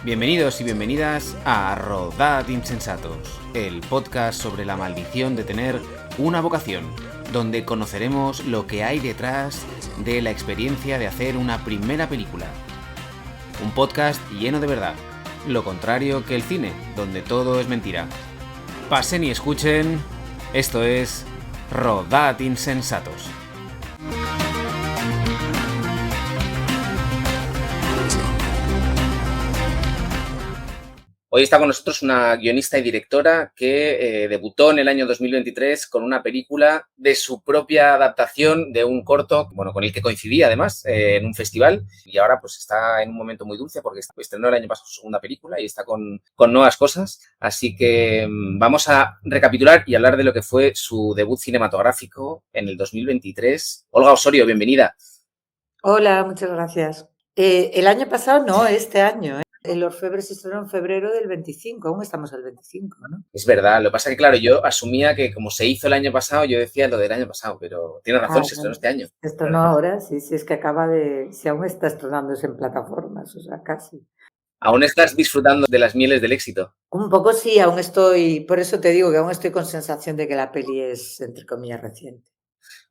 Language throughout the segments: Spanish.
Bienvenidos y bienvenidas a Rodad Insensatos, el podcast sobre la maldición de tener una vocación, donde conoceremos lo que hay detrás de la experiencia de hacer una primera película. Un podcast lleno de verdad, lo contrario que el cine, donde todo es mentira. Pasen y escuchen, esto es Rodad Insensatos. Hoy está con nosotros una guionista y directora que debutó en el año 2023 con una película de su propia adaptación de un corto, con el que coincidía además en un festival, y ahora pues está en un momento muy dulce porque estrenó el año pasado su segunda película y está con nuevas cosas. Así que vamos a recapitular y hablar de lo que fue su debut cinematográfico en el 2023. Olga Osorio, bienvenida. Hola, muchas gracias. El año pasado no, este año. El Orfebre se estrenó en febrero del 25, aún estamos al 25, ¿no? Es verdad, lo que pasa es que, claro, yo asumía que como se hizo el año pasado, yo decía lo del año pasado, pero tienes razón, se estrenó Bueno, este año. se estrenó ahora, sí, es que si aún está estrenándose en plataformas, o sea, casi. ¿Aún estás disfrutando de las mieles del éxito? Un poco sí, aún estoy, por eso te digo que aún estoy con sensación de que la peli es, entre comillas, reciente.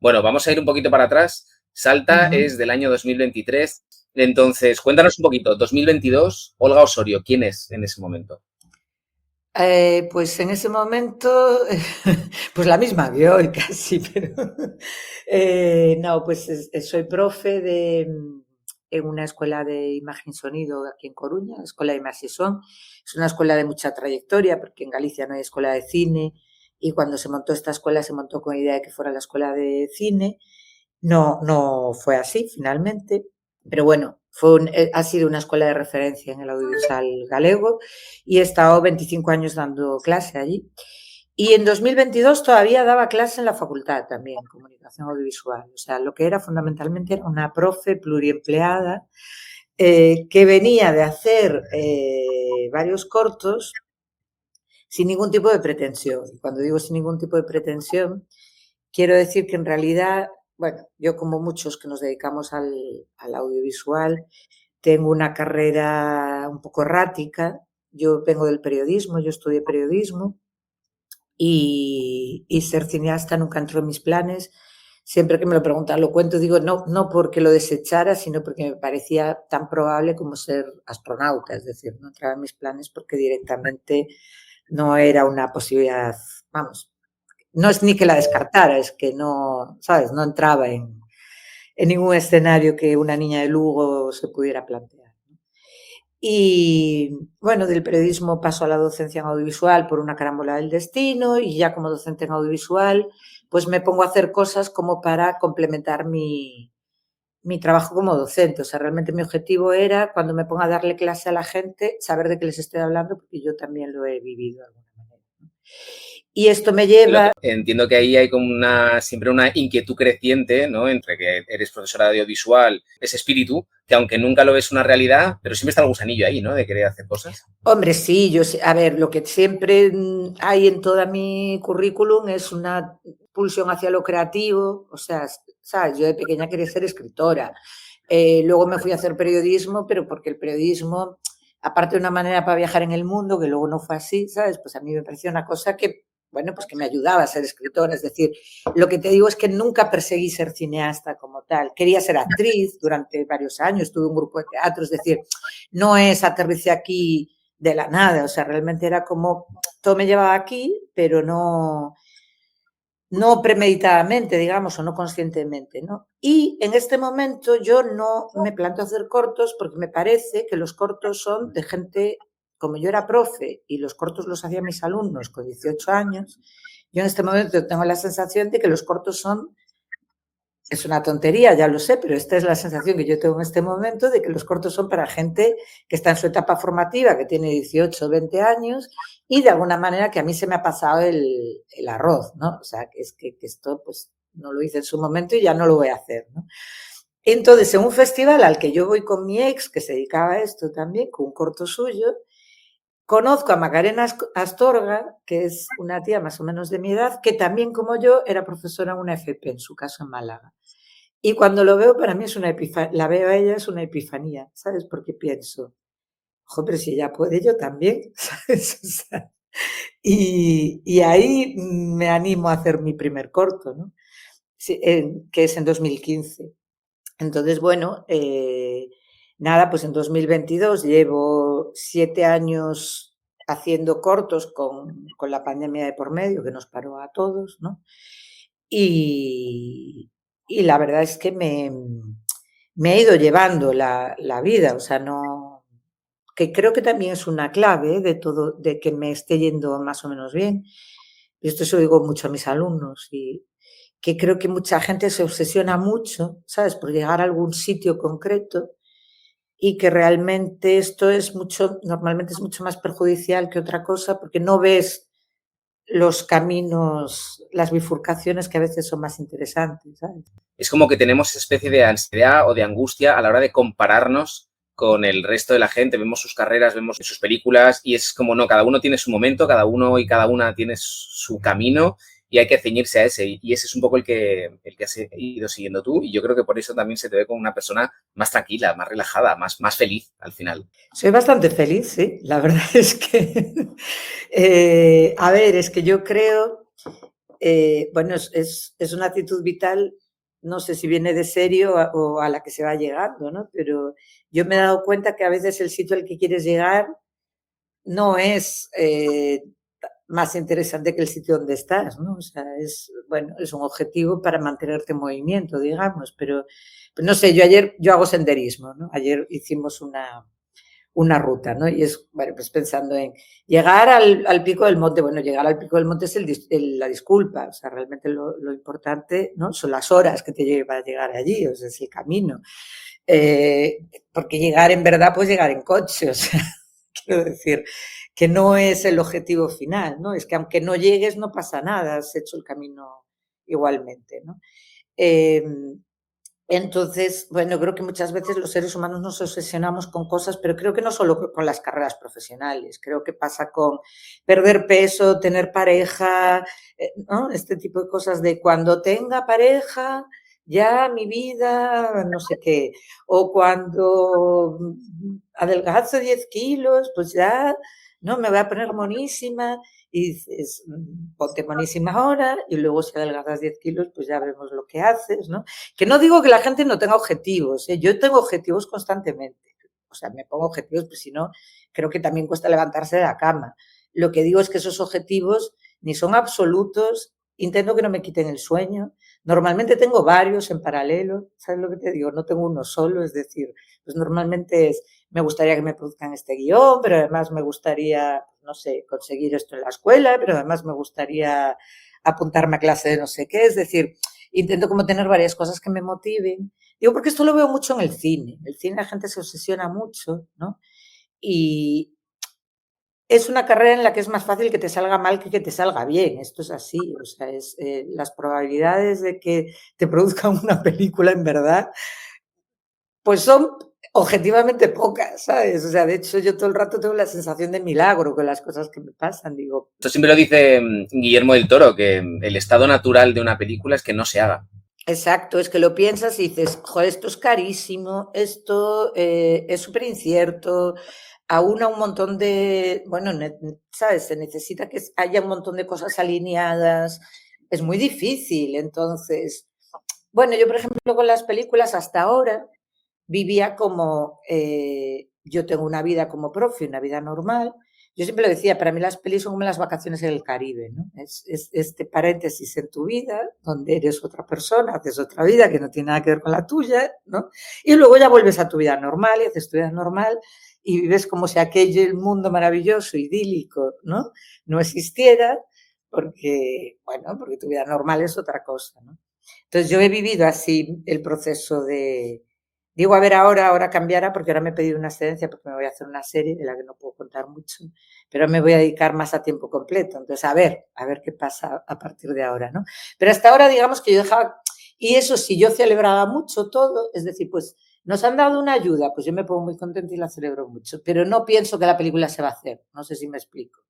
Bueno, vamos a ir un poquito para atrás. Salta es del año 2023. Entonces, cuéntanos un poquito. 2022, Olga Osorio, ¿quién es en ese momento? Pues en ese momento, pues la misma que hoy casi, pero no, pues soy profe en una escuela de imagen y sonido aquí en Coruña, la Escuela de Imaxisón. Es una escuela de mucha trayectoria porque en Galicia no hay escuela de cine y cuando se montó esta escuela se montó con la idea de que fuera la escuela de cine. No fue así finalmente, pero bueno, ha sido una escuela de referencia en el audiovisual galego y he estado 25 años dando clase allí. Y en 2022 todavía daba clase en la facultad también, comunicación audiovisual. O sea, lo que era fundamentalmente era una profe pluriempleada que venía de hacer varios cortos sin ningún tipo de pretensión. Y cuando digo sin ningún tipo de pretensión, quiero decir que en realidad, bueno, yo como muchos que nos dedicamos al audiovisual, tengo una carrera un poco errática. Yo vengo del periodismo, yo estudié periodismo y ser cineasta nunca entró en mis planes. Siempre que me lo preguntan, lo cuento, digo, no porque lo desechara, sino porque me parecía tan probable como ser astronauta. Es decir, no entraba en mis planes porque directamente no era una posibilidad, vamos, no es ni que la descartara, es que no, ¿sabes? No entraba en ningún escenario que una niña de Lugo se pudiera plantear. Y bueno, del periodismo paso a la docencia en audiovisual por una carámbola del destino y ya como docente en audiovisual, pues me pongo a hacer cosas como para complementar mi trabajo como docente. O sea, realmente mi objetivo era, cuando me ponga a darle clase a la gente, saber de qué les estoy hablando, porque yo también lo he vivido de alguna manera, ¿no? Y esto me lleva... Entiendo que ahí hay como siempre una inquietud creciente, ¿no? Entre que eres profesora de audiovisual, ese espíritu, que aunque nunca lo ves una realidad, pero siempre está el gusanillo ahí, ¿no? De querer hacer cosas. Hombre, sí, a ver, lo que siempre hay en toda mi currículum es una pulsión hacia lo creativo. O sea, ¿sabes? Yo de pequeña quería ser escritora. Luego me fui a hacer periodismo, pero porque el periodismo, aparte de una manera para viajar en el mundo, que luego no fue así, ¿sabes? Pues a mí me pareció una cosa que, bueno, pues que me ayudaba a ser escritora. Es decir, lo que te digo es que nunca perseguí ser cineasta como tal. Quería ser actriz durante varios años, tuve un grupo de teatro. Es decir, no es aterricé aquí de la nada. O sea, realmente era como, todo me llevaba aquí, pero no premeditadamente, digamos, o no conscientemente, ¿no? Y en este momento yo no me planteo hacer cortos porque me parece que los cortos son de gente, como yo era profe y los cortos los hacían mis alumnos con 18 años, yo en este momento tengo la sensación de que los cortos son... Es una tontería, ya lo sé, pero esta es la sensación que yo tengo en este momento, de que los cortos son para gente que está en su etapa formativa, que tiene 18 o 20 años, y de alguna manera que a mí se me ha pasado el arroz, ¿no? O sea, que es que esto pues no lo hice en su momento y ya no lo voy a hacer, ¿no? Entonces, en un festival al que yo voy con mi ex, que se dedicaba a esto también, con un corto suyo, conozco a Macarena Astorga, que es una tía más o menos de mi edad, que también como yo era profesora en una FP, en su caso en Málaga. Y cuando lo veo, para mí es una epifanía, la veo a ella, es una epifanía, ¿sabes? Porque pienso, ojo, pero si ella puede, yo también, ¿sabes? O sea, y ahí me animo a hacer mi primer corto, ¿no? Sí, que es en 2015. Entonces, bueno, nada, pues en 2022 llevo 7 años haciendo cortos con la pandemia de por medio, que nos paró a todos, ¿no? Y, y la verdad es que me ha ido llevando la vida, o sea, no, que creo que también es una clave de todo, de que me esté yendo más o menos bien. Esto se lo digo mucho a mis alumnos y que creo que mucha gente se obsesiona mucho, ¿sabes?, por llegar a algún sitio concreto y que realmente esto es mucho, normalmente es mucho más perjudicial que otra cosa porque no ves los caminos, las bifurcaciones que a veces son más interesantes, ¿sabes? Es como que tenemos esa especie de ansiedad o de angustia a la hora de compararnos con el resto de la gente. Vemos sus carreras, vemos sus películas y es como, no, cada uno tiene su momento, cada uno y cada una tiene su camino y hay que ceñirse a ese. Y ese es un poco el que has ido siguiendo tú y yo creo que por eso también se te ve como una persona más tranquila, más relajada, más feliz al final. Soy bastante feliz, sí, la verdad es que, a ver, es que yo creo, bueno, es una actitud vital, no sé si viene de serio o a la que se va llegando, ¿no? Pero yo me he dado cuenta que a veces el sitio al que quieres llegar no es más interesante que el sitio donde estás, ¿no? O sea, es, bueno, es un objetivo para mantenerte en movimiento, digamos, pero pues no sé, yo hago senderismo, ¿no? Ayer hicimos una ruta, ¿no? Y es, bueno, pues pensando en llegar al pico del monte. Bueno, llegar al pico del monte es la disculpa, o sea, realmente lo importante, ¿no?, son las horas que te lleva a llegar allí, o sea, es el camino. Porque llegar en verdad, pues llegar en coche, o sea, quiero decir, que no es el objetivo final, ¿no? Es que aunque no llegues, no pasa nada, has hecho el camino igualmente, ¿no? Eh, entonces, bueno, creo que muchas veces los seres humanos nos obsesionamos con cosas, pero creo que no solo con las carreras profesionales, creo que pasa con perder peso, tener pareja, ¿no? Este tipo de cosas de cuando tenga pareja, ya mi vida, no sé qué, o cuando adelgazo 10 kilos, pues ya, no, me voy a poner monísima y dices, ponte monísima ahora y luego si adelgazas 10 kilos, pues ya vemos lo que haces, ¿no? Que no digo que la gente no tenga objetivos, ¿eh? Yo tengo objetivos constantemente. O sea, me pongo objetivos, pues si no, creo que también cuesta levantarse de la cama. Lo que digo es que esos objetivos ni son absolutos, intento que no me quiten el sueño. Normalmente tengo varios en paralelo, ¿sabes lo que te digo? No tengo uno solo, es decir, pues normalmente me gustaría que me produzcan este guión, pero además me gustaría, no sé, conseguir esto en la escuela, pero además me gustaría apuntarme a clase de no sé qué, es decir, intento como tener varias cosas que me motiven. Digo, porque esto lo veo mucho en el cine. En el cine la gente se obsesiona mucho, ¿no? Y es una carrera en la que es más fácil que te salga mal que te salga bien. Esto es así. O sea, las probabilidades de que te produzcan una película en verdad, pues son objetivamente pocas, ¿sabes? O sea, de hecho, yo todo el rato tengo la sensación de milagro con las cosas que me pasan. Digo, Esto siempre lo dice Guillermo del Toro, que el estado natural de una película es que no se haga. exacto, es que lo piensas y dices, joder, esto es carísimo, esto es súper incierto, aúna un montón de, bueno, ¿sabes? Se necesita que haya un montón de cosas alineadas, es muy difícil. Entonces, bueno, yo por ejemplo con las películas hasta ahora vivía como, yo tengo una vida como profe, una vida normal. Yo siempre lo decía, para mí las pelis son como las vacaciones en el Caribe, ¿no? Es este paréntesis en tu vida, donde eres otra persona, haces otra vida que no tiene nada que ver con la tuya, ¿no? Y luego ya vuelves a tu vida normal y haces tu vida normal y vives como si aquel mundo maravilloso, idílico, ¿no? No existiera, porque, bueno, porque tu vida normal es otra cosa, ¿no? Entonces yo he vivido así el proceso de, digo, a ver, ahora cambiará porque ahora me he pedido una excedencia porque me voy a hacer una serie de la que no puedo contar mucho, pero me voy a dedicar más a tiempo completo. Entonces, a ver qué pasa a partir de ahora, ¿no? Pero hasta ahora, digamos que yo dejaba, y eso sí, yo celebraba mucho todo, es decir, pues nos han dado una ayuda, pues yo me pongo muy contenta y la celebro mucho, pero no pienso que la película se va a hacer, no sé si me explico.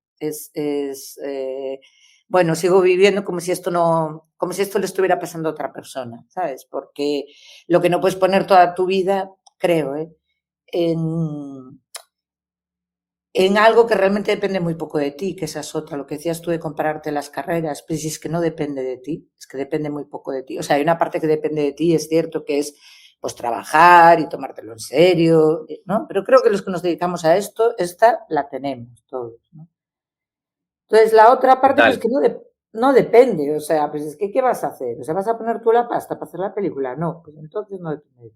Bueno, sigo viviendo como si esto no, como si esto le estuviera pasando a otra persona, ¿sabes? Porque lo que no puedes poner toda tu vida, creo, en, en algo que realmente depende muy poco de ti, que esa es otra, lo que decías tú de compararte las carreras, pues si es que no depende de ti, es que depende muy poco de ti. O sea, hay una parte que depende de ti, es cierto que es pues trabajar y tomártelo en serio, ¿no? Pero creo que los que nos dedicamos a esto, esta la tenemos todos, ¿no? Entonces, la otra parte, pues Total. que no depende, o sea, pues es que, ¿qué vas a hacer? O sea, ¿vas a poner tú la pasta para hacer la película? No, pues entonces no depende de ti,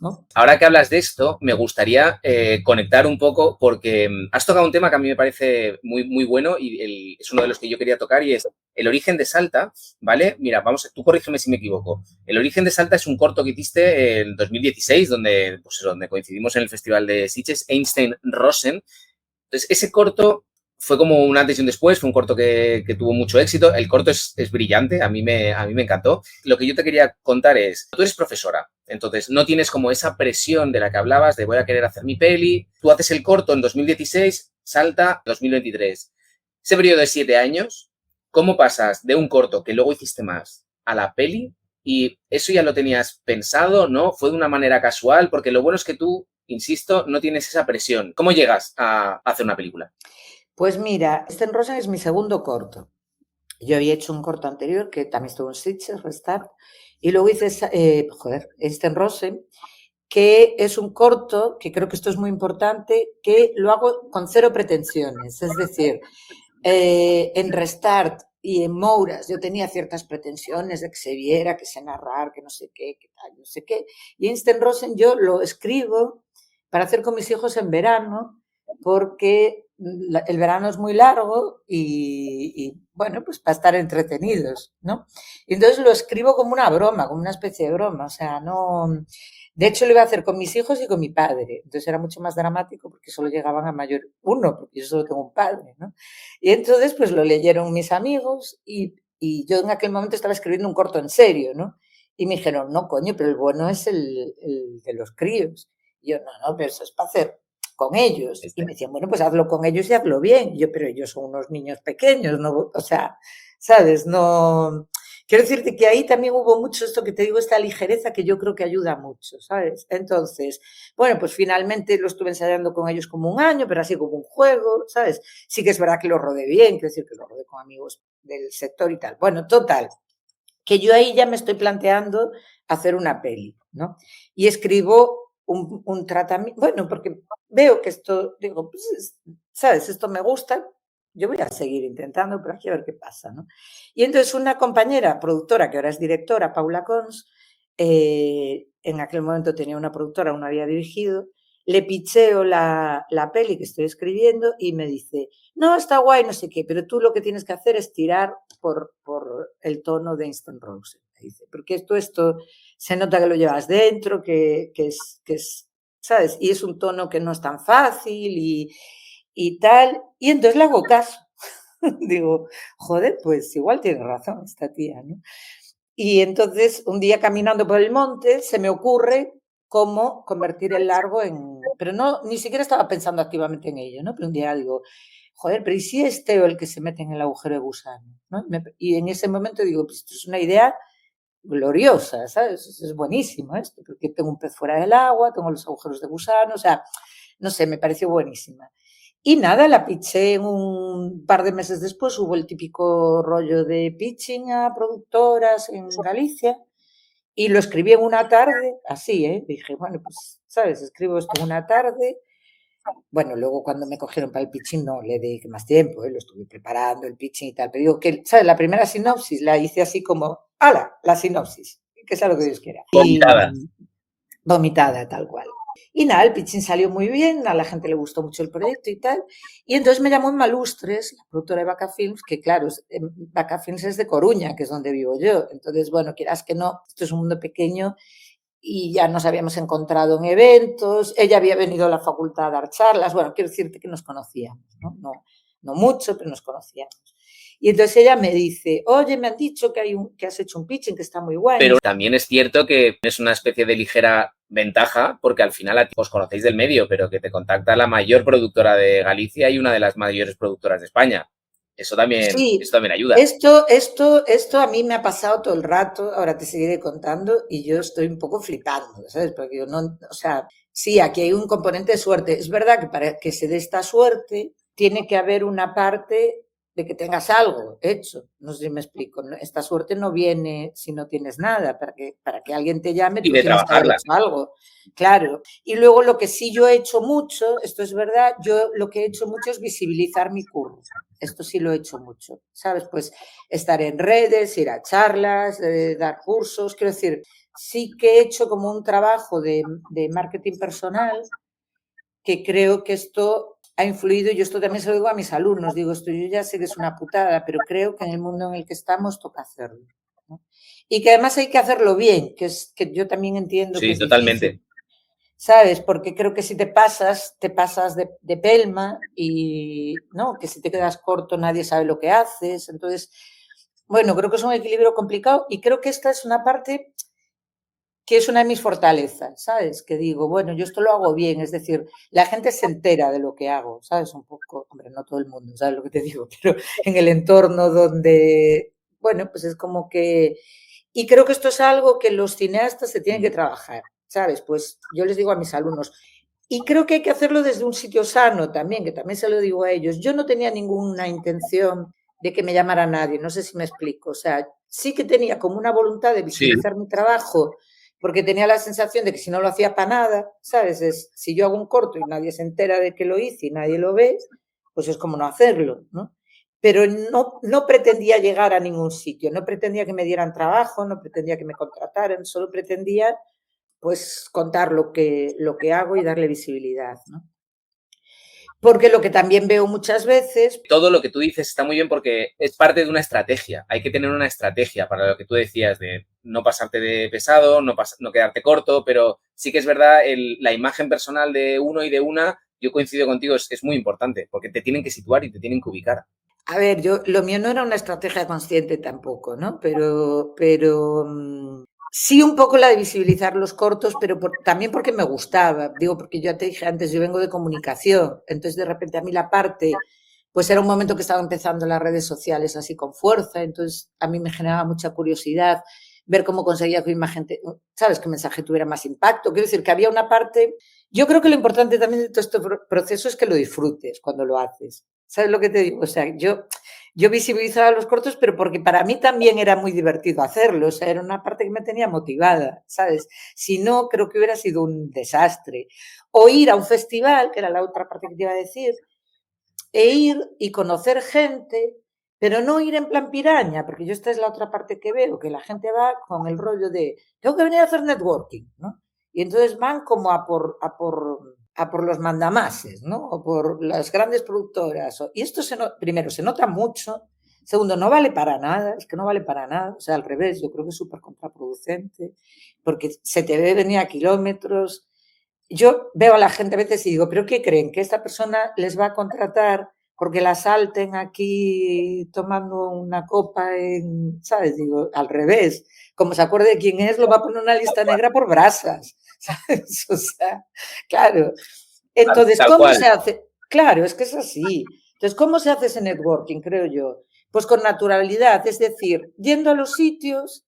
¿no? Ahora que hablas de esto, me gustaría conectar un poco porque has tocado un tema que a mí me parece muy, muy bueno y es uno de los que yo quería tocar y es el origen de Salta, ¿vale? Mira, vamos, tú corrígeme si me equivoco. El origen de Salta es un corto que hiciste en 2016, donde, pues, donde coincidimos en el Festival de Sitges, Einstein Rosen. Entonces, ese corto fue como un antes y un después, fue un corto que tuvo mucho éxito. El corto es brillante, a mí me encantó. Lo que yo te quería contar es, tú eres profesora, entonces no tienes como esa presión de la que hablabas de voy a querer hacer mi peli. Tú haces el corto en 2016, Salta 2023. Ese periodo de 7 años, ¿cómo pasas de un corto que luego hiciste más a la peli? Y eso ya lo tenías pensado, ¿no? Fue de una manera casual, porque lo bueno es que tú, insisto, no tienes esa presión. ¿Cómo llegas a hacer una película? Pues mira, este en Rosa es mi segundo corto. Yo había hecho un corto anterior que también estuvo en Sitges, Restart, y luego hice, este en Rosen, que es un corto, que creo que esto es muy importante, que lo hago con cero pretensiones. Es decir, en Restart y en Mouras yo tenía ciertas pretensiones de que se viera, que se narrar, que no sé qué, que tal, no sé qué. Y Einstein Rosen yo lo escribo para hacer con mis hijos en verano, porque el verano es muy largo bueno, pues para estar entretenidos, ¿no? Y entonces lo escribo como una broma, como una especie de broma, o sea, no... De hecho, lo iba a hacer con mis hijos y con mi padre. Entonces era mucho más dramático porque solo llegaban a mayor uno, porque yo solo tengo un padre, ¿no? Y entonces, pues lo leyeron mis amigos y yo en aquel momento estaba escribiendo un corto en serio, ¿no? Y me dijeron, no, coño, pero el bueno es el de los críos. Y yo, no, pero eso es para hacer con ellos. Y me decían, bueno, pues hazlo con ellos y hazlo bien. Y yo, pero ellos son unos niños pequeños, ¿no? O sea, ¿sabes? No... Quiero decirte que ahí también hubo mucho esto que te digo, esta ligereza que yo creo que ayuda mucho, ¿sabes? Entonces, bueno, pues finalmente lo estuve ensayando con ellos como un año, pero así como un juego, ¿sabes? Sí que es verdad que lo rodé bien, quiero decir que lo rodé con amigos del sector y tal. Bueno, total, que yo ahí ya me estoy planteando hacer una peli, ¿no? Y escribo un tratamiento, bueno, porque veo que esto, digo, pues, ¿sabes? Esto me gusta, yo voy a seguir intentando, pero aquí a ver qué pasa, ¿no? Y entonces una compañera productora, que ahora es directora, Paula Cons, en aquel momento tenía una productora, aún no había dirigido, le picheo la peli que estoy escribiendo y me dice, no, está guay, no sé qué, pero tú lo que tienes que hacer es tirar por el tono de Instant Rose, me dice, porque esto se nota que lo llevas dentro, que es, ¿sabes? Y es un tono que no es tan fácil y tal. Y entonces le hago caso. Digo, joder, pues igual tiene razón esta tía, ¿no? Y entonces un día caminando por el monte se me ocurre cómo convertir el largo en... Pero no, ni siquiera estaba pensando activamente en ello, ¿no? Pero un día digo, joder, pero ¿y si es Teo el que se mete en el agujero de gusano? ¿No? Y en ese momento digo, pues esto es una idea gloriosa, ¿sabes? Es buenísimo esto, porque tengo un pez fuera del agua, tengo los agujeros de gusano, o sea, no sé, me pareció buenísima. Y nada, la pitché en un par de meses después, hubo el típico rollo de pitching a productoras en Galicia y lo escribí en una tarde, así, ¿eh? Dije, bueno, pues, ¿sabes? Escribo esto en una tarde. Bueno, luego cuando me cogieron para el pitching no le dediqué más tiempo, ¿eh? Lo estuve preparando, el pitching y tal, pero digo que, ¿sabes? La primera sinopsis la hice así como, ¡hala! La sinopsis, que sea lo que Dios quiera. Y Vomitada. vomitada, tal cual. Y nada, el pitching salió muy bien, a la gente le gustó mucho el proyecto y tal. Y entonces me llamó en Malustres, la productora de Vaca Films, que claro, Vaca Films es de Coruña, que es donde vivo yo. Entonces, bueno, quieras que no, esto es un mundo pequeño y ya nos habíamos encontrado en eventos, ella había venido a la facultad a dar charlas, bueno, quiero decirte que nos conocíamos, ¿no? No mucho, pero nos conocíamos. Y entonces ella me dice, oye, me han dicho que has hecho un pitching que está muy guay. Pero también es cierto que es una especie de ligera ventaja, porque al final os conocéis del medio, pero que te contacta la mayor productora de Galicia y una de las mayores productoras de España. Sí, eso también ayuda. esto a mí me ha pasado todo el rato, ahora te seguiré contando y yo estoy un poco flipando, ¿sabes? Porque yo no, o sea, Sí, aquí hay un componente de suerte. Es verdad que para que se dé esta suerte tiene que haber una parte de que tengas algo hecho. No sé si me explico. Esta suerte no viene si no tienes nada. Para que alguien te llame, Y tú de tienes que haber trabajarla. hecho algo. Claro. Y luego lo que sí yo he hecho mucho, esto es verdad, yo lo que he hecho mucho es visibilizar mi curro. Esto sí lo he hecho mucho, ¿sabes? Pues estar en redes, ir a charlas, dar cursos. Quiero decir, sí que he hecho como un trabajo de marketing personal que creo que esto ha influido, y yo esto también se lo digo a mis alumnos, digo, esto yo ya sé que es una putada, pero creo que en el mundo en el que estamos toca hacerlo, ¿no? Y que además hay que hacerlo bien, que es que yo también entiendo que Sí, es difícil, totalmente. ¿sabes? Porque creo que si te pasas de pelma y, ¿no? Que si te quedas corto nadie sabe lo que haces. Entonces, bueno, creo que es un equilibrio complicado y creo que esta es una parte que es una de mis fortalezas, ¿sabes? Que digo, bueno, yo esto lo hago bien, es decir, la gente se entera de lo que hago, ¿sabes? Un poco, hombre, no todo el mundo, ¿sabes lo que te digo? Pero en el entorno donde, bueno, pues es como que... Y creo que esto es algo que los cineastas se tienen que trabajar, ¿sabes? Pues yo les digo a mis alumnos, y creo que hay que hacerlo desde un sitio sano también, que también se lo digo a ellos. Yo no tenía ninguna intención de que me llamara nadie, no sé si me explico. O sea, sí que tenía como una voluntad de Sí, visibilizar mi trabajo porque tenía la sensación de que si no lo hacía para nada, ¿sabes? Si yo hago un corto y nadie se entera de que lo hice y nadie lo ve, pues es como no hacerlo, ¿no? Pero no pretendía llegar a ningún sitio, no pretendía que me dieran trabajo, no pretendía que me contrataran, solo pretendía pues contar lo que hago y darle visibilidad, ¿no? Porque lo que también veo muchas veces... todo lo que tú dices está muy bien porque es parte de una estrategia. Hay que tener una estrategia para lo que tú decías de no pasarte de pesado, no quedarte corto, pero sí que es verdad, la imagen personal de uno y de una, yo coincido contigo, es muy importante porque te tienen que situar y te tienen que ubicar. A ver, lo mío no era una estrategia consciente tampoco, ¿no? Pero sí un poco la de visibilizar los cortos, pero también porque me gustaba. Digo, porque yo te dije antes, yo vengo de comunicación, entonces de repente a mí la parte, pues era un momento que estaba empezando las redes sociales así con fuerza, entonces a mí me generaba mucha curiosidad ver cómo conseguía que imagen, ¿sabes? Que el mensaje tuviera más impacto. Quiero decir que había una parte... Yo creo que lo importante también de todo este proceso es que lo disfrutes cuando lo haces. ¿Sabes lo que te digo? O sea, yo visibilizaba los cortos, pero porque para mí también era muy divertido hacerlo. O sea, era una parte que me tenía motivada, ¿sabes? Si no, creo que hubiera sido un desastre. O ir a un festival, que era la otra parte que te iba a decir, e ir y conocer gente, pero no ir en plan piraña, porque yo esta es la otra parte que veo, que la gente va con el rollo de, tengo que venir a hacer networking, ¿no? Y entonces van como a por los mandamases, ¿no? O por las grandes productoras. Y esto, primero, se nota mucho. Segundo, no vale para nada, es que no vale para nada. O sea, al revés, yo creo que es súper contraproducente, porque se te ve venir a kilómetros. Yo veo a la gente a veces y digo, ¿pero qué creen? ¿Que esta persona les va a contratar porque la salten aquí tomando una copa en, ¿sabes? Digo, al revés. Como se acuerde de quién es, lo va a poner en una lista negra por brasas, ¿sabes? O sea, claro. Entonces, Tal ¿cómo cual. se hace? Claro, es que es así. Entonces, ¿cómo se hace ese networking, creo yo? Pues con naturalidad, es decir, yendo a los sitios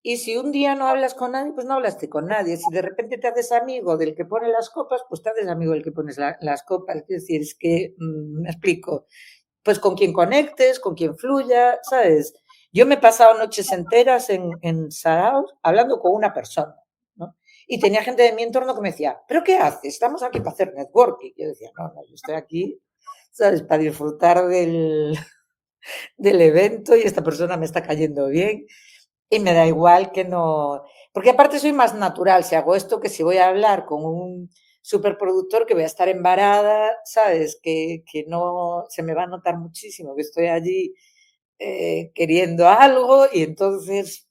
y si un día no hablas con nadie, pues no hablaste con nadie. Si de repente te haces amigo del que pone las copas, pues te haces amigo del que pones las copas. Es decir, es que, me explico, pues con quien conectes, con quien fluya, ¿sabes? Yo me he pasado noches enteras en Saraos hablando con una persona, ¿no? Y tenía gente de mi entorno que me decía, ¿pero qué haces? Estamos aquí para hacer networking. Yo decía, no, yo estoy aquí, ¿sabes? Para disfrutar del evento y esta persona me está cayendo bien y me da igual que no... Porque aparte soy más natural si hago esto que si voy a hablar con un superproductor que voy a estar embarada, ¿sabes? Que no... Se me va a notar muchísimo que estoy allí queriendo algo y entonces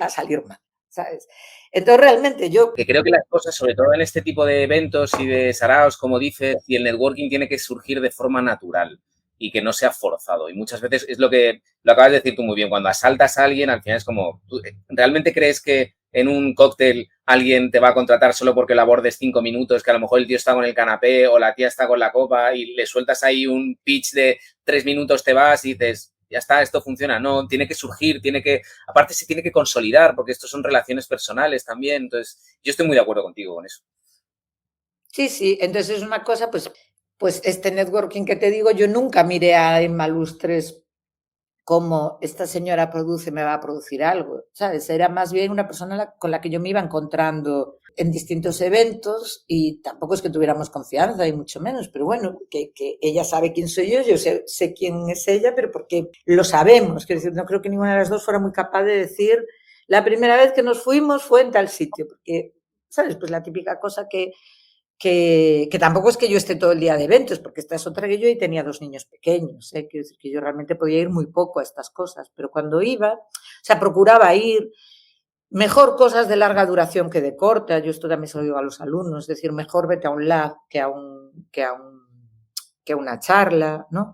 va a salir mal, ¿sabes? Entonces realmente yo... Que creo que las cosas, sobre todo en este tipo de eventos y de saraos, como dices, y el networking tiene que surgir de forma natural y que no sea forzado. Y muchas veces es lo que lo acabas de decir tú muy bien, cuando asaltas a alguien, al final es como, ¿tú realmente crees que en un cóctel alguien te va a contratar solo porque lo abordes 5 minutos, que a lo mejor el tío está con el canapé o la tía está con la copa y le sueltas ahí un pitch de 3 minutos, te vas y dices, ya está, esto funciona? No, tiene que surgir, aparte se tiene que consolidar porque estos son relaciones personales también. Entonces, yo estoy muy de acuerdo contigo con eso. Sí, sí, entonces es una cosa, pues este networking que te digo, yo nunca miré a Emma Lustres como esta señora produce, me va a producir algo, ¿sabes? Era más bien una persona con la que yo me iba encontrando en distintos eventos y tampoco es que tuviéramos confianza y mucho menos, pero bueno, que ella sabe quién soy yo sé quién es ella, pero porque lo sabemos, quiero decir, no creo que ninguna de las dos fuera muy capaz de decir la primera vez que nos fuimos fue en tal sitio, porque, ¿sabes? Pues la típica cosa que tampoco es que yo esté todo el día de eventos, porque esta es otra que yo y tenía 2 niños pequeños, ¿eh? Quiero decir que yo realmente podía ir muy poco a estas cosas, pero cuando iba, o sea, procuraba ir mejor cosas de larga duración que de corta, yo esto también se lo digo a los alumnos, es decir, mejor vete a un lab que a una charla, ¿no?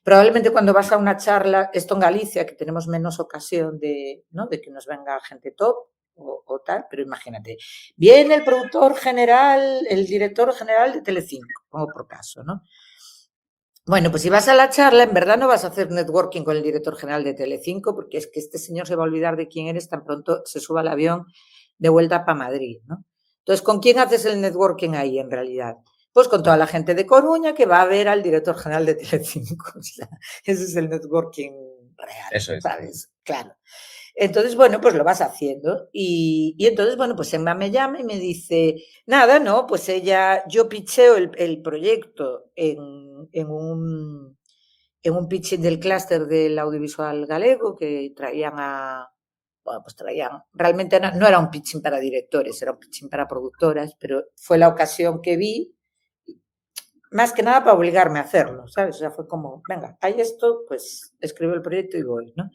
Probablemente cuando vas a una charla, esto en Galicia, que tenemos menos ocasión de, ¿no? de que nos venga gente top, o tal, pero imagínate, viene el productor general, el director general de Telecinco, pongo por caso, ¿no? Bueno, pues si vas a la charla, en verdad no vas a hacer networking con el director general de Telecinco, porque es que este señor se va a olvidar de quién eres tan pronto se suba al avión de vuelta para Madrid, ¿no? Entonces, ¿con quién haces el networking ahí en realidad? Pues con toda la gente de Coruña que va a ver al director general de Telecinco. O sea, ese es el networking real, Eso es. ¿sabes? Claro. Entonces, bueno, pues lo vas haciendo. Y entonces, bueno, pues Emma me llama y me dice, nada, ¿no? Pues yo pitcheo el proyecto en un pitching del clúster del audiovisual galego que traían bueno, pues realmente no era un pitching para directores, era un pitching para productoras, pero fue la ocasión que vi, más que nada para obligarme a hacerlo, ¿sabes? O sea, fue como, venga, hay esto, pues escribo el proyecto y voy, ¿no?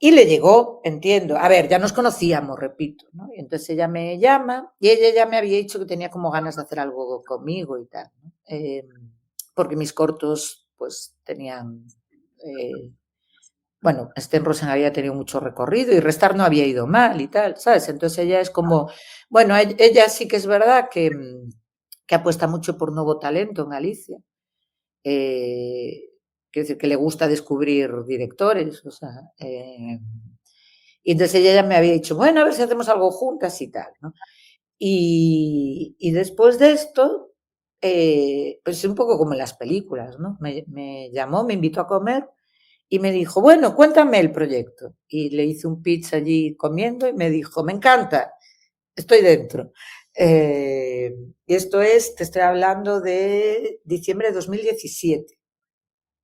Y le llegó, entiendo. A ver, ya nos conocíamos, repito, ¿no? Y entonces ella me llama y ella ya me había dicho que tenía como ganas de hacer algo conmigo y tal, ¿no? Porque mis cortos, pues tenían. Bueno, Sten Rosen había tenido mucho recorrido y Restar no había ido mal y tal, ¿sabes? Entonces ella es como. Bueno, ella sí que es verdad que apuesta mucho por nuevo talento en Galicia. Quiero decir que le gusta descubrir directores, o sea. Y entonces ella ya me había dicho, bueno, a ver si hacemos algo juntas y tal, ¿no? Y después de esto, pues un poco como en las películas, ¿no? Me llamó, me invitó a comer y me dijo, bueno, cuéntame el proyecto. Y le hice un pitch allí comiendo y me dijo, me encanta, estoy dentro. Y esto te estoy hablando de diciembre de 2017.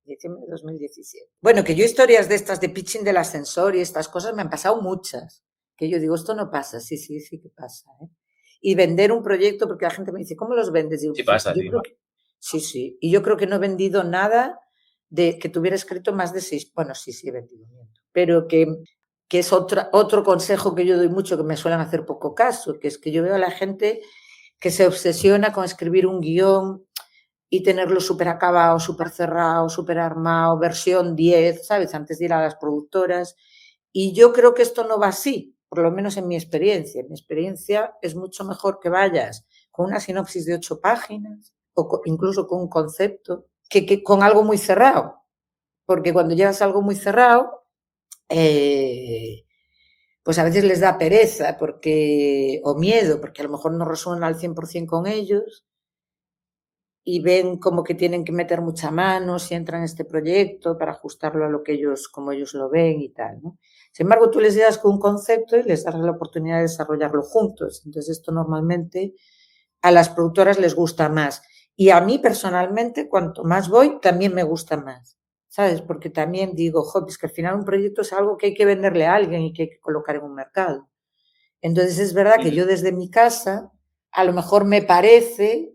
Diciembre de 2017. Bueno, que yo historias de estas de pitching del ascensor y estas cosas me han pasado muchas. Que yo digo, esto no pasa. Sí, sí, sí que pasa. ¿Eh? Y vender un proyecto, porque la gente me dice, ¿cómo los vendes? Digo, Sí pues pasa, yo sí. creo que sí, sí. Y yo creo que no he vendido nada de que tuviera escrito más de 6. Bueno, sí, sí he vendido, pero que es otro consejo que yo doy mucho, que me suelen hacer poco caso, que es que yo veo a la gente que se obsesiona con escribir un guión y tenerlo súper acabado, súper cerrado, súper armado, versión 10, ¿sabes? Antes de ir a las productoras. Y yo creo que esto no va así, por lo menos en mi experiencia. En mi experiencia es mucho mejor que vayas con una sinopsis de 8 páginas o incluso con un concepto que con algo muy cerrado. Porque cuando llevas algo muy cerrado, pues a veces les da pereza o miedo, porque a lo mejor no resuena al 100% con ellos y ven como que tienen que meter mucha mano si entran en este proyecto para ajustarlo a lo que como ellos lo ven y tal, ¿no? Sin embargo, tú les das con un concepto y les das la oportunidad de desarrollarlo juntos. Entonces, esto normalmente a las productoras les gusta más. Y a mí personalmente, cuanto más voy, también me gusta más. ¿Sabes? Porque también digo, jo, es que al final un proyecto es algo que hay que venderle a alguien y que hay que colocar en un mercado. Entonces, es verdad que yo desde mi casa, a lo mejor me parece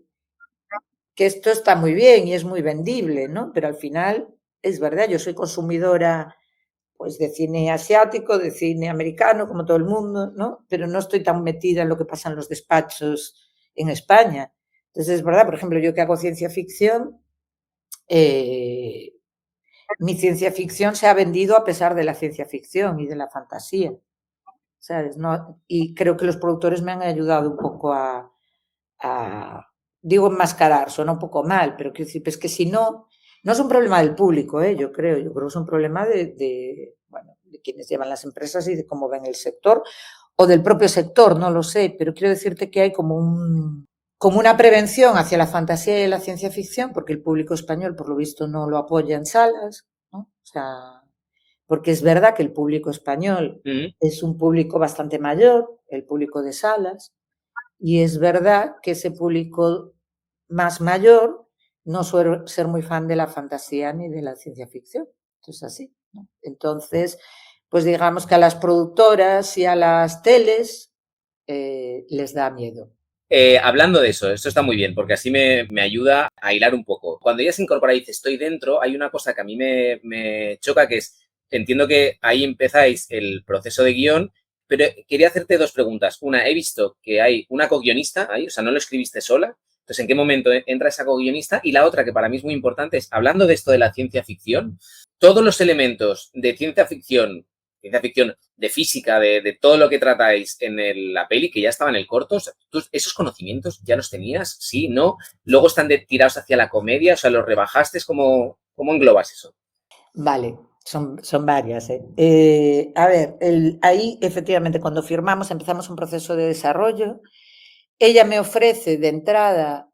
que esto está muy bien y es muy vendible, ¿no? Pero al final es verdad, yo soy consumidora pues de cine asiático, de cine americano, como todo el mundo, ¿no? Pero no estoy tan metida en lo que pasa en los despachos en España. Entonces es verdad, por ejemplo, yo que hago ciencia ficción, eh, mi ciencia ficción se ha vendido a pesar de la ciencia ficción y de la fantasía, ¿sabes? ¿No? Y creo que los productores me han ayudado un poco a digo enmascarar, suena un poco mal, pero quiero decir, es que si no, no es un problema del público, yo creo que es un problema bueno, de quienes llevan las empresas y de cómo ven el sector, o del propio sector, no lo sé, pero quiero decirte que hay como como una prevención hacia la fantasía y la ciencia ficción, porque el público español, por lo visto, no lo apoya en salas, ¿no? O sea, porque es verdad que el público español es un público bastante mayor, el público de salas, y es verdad que ese público más mayor no suele ser muy fan de la fantasía ni de la ciencia ficción. Entonces, así, ¿no? Entonces, pues digamos que a las productoras y a las teles les da miedo. Hablando de eso, esto está muy bien, porque así me ayuda a hilar un poco. Cuando ella se incorpora y dice estoy dentro, hay una cosa que a mí me choca, que es, entiendo que ahí empezáis el proceso de guión, pero quería hacerte dos preguntas. Una, he visto que hay una co-guionista ahí, o sea, no lo escribiste sola. Entonces, ¿en qué momento entra esa co-guionista? Y la otra, que para mí es muy importante, es, hablando de esto de la ciencia ficción, todos los elementos de ciencia ficción de física, de todo lo que tratáis en la peli, que ya estaba en el corto, o sea, ¿tú esos conocimientos ya los tenías? ¿Sí? ¿No? Luego están tirados hacia la comedia, o sea, los rebajaste, ¿cómo englobas eso? Vale, son varias. A ver, ahí efectivamente cuando firmamos empezamos un proceso de desarrollo. Ella me ofrece de entrada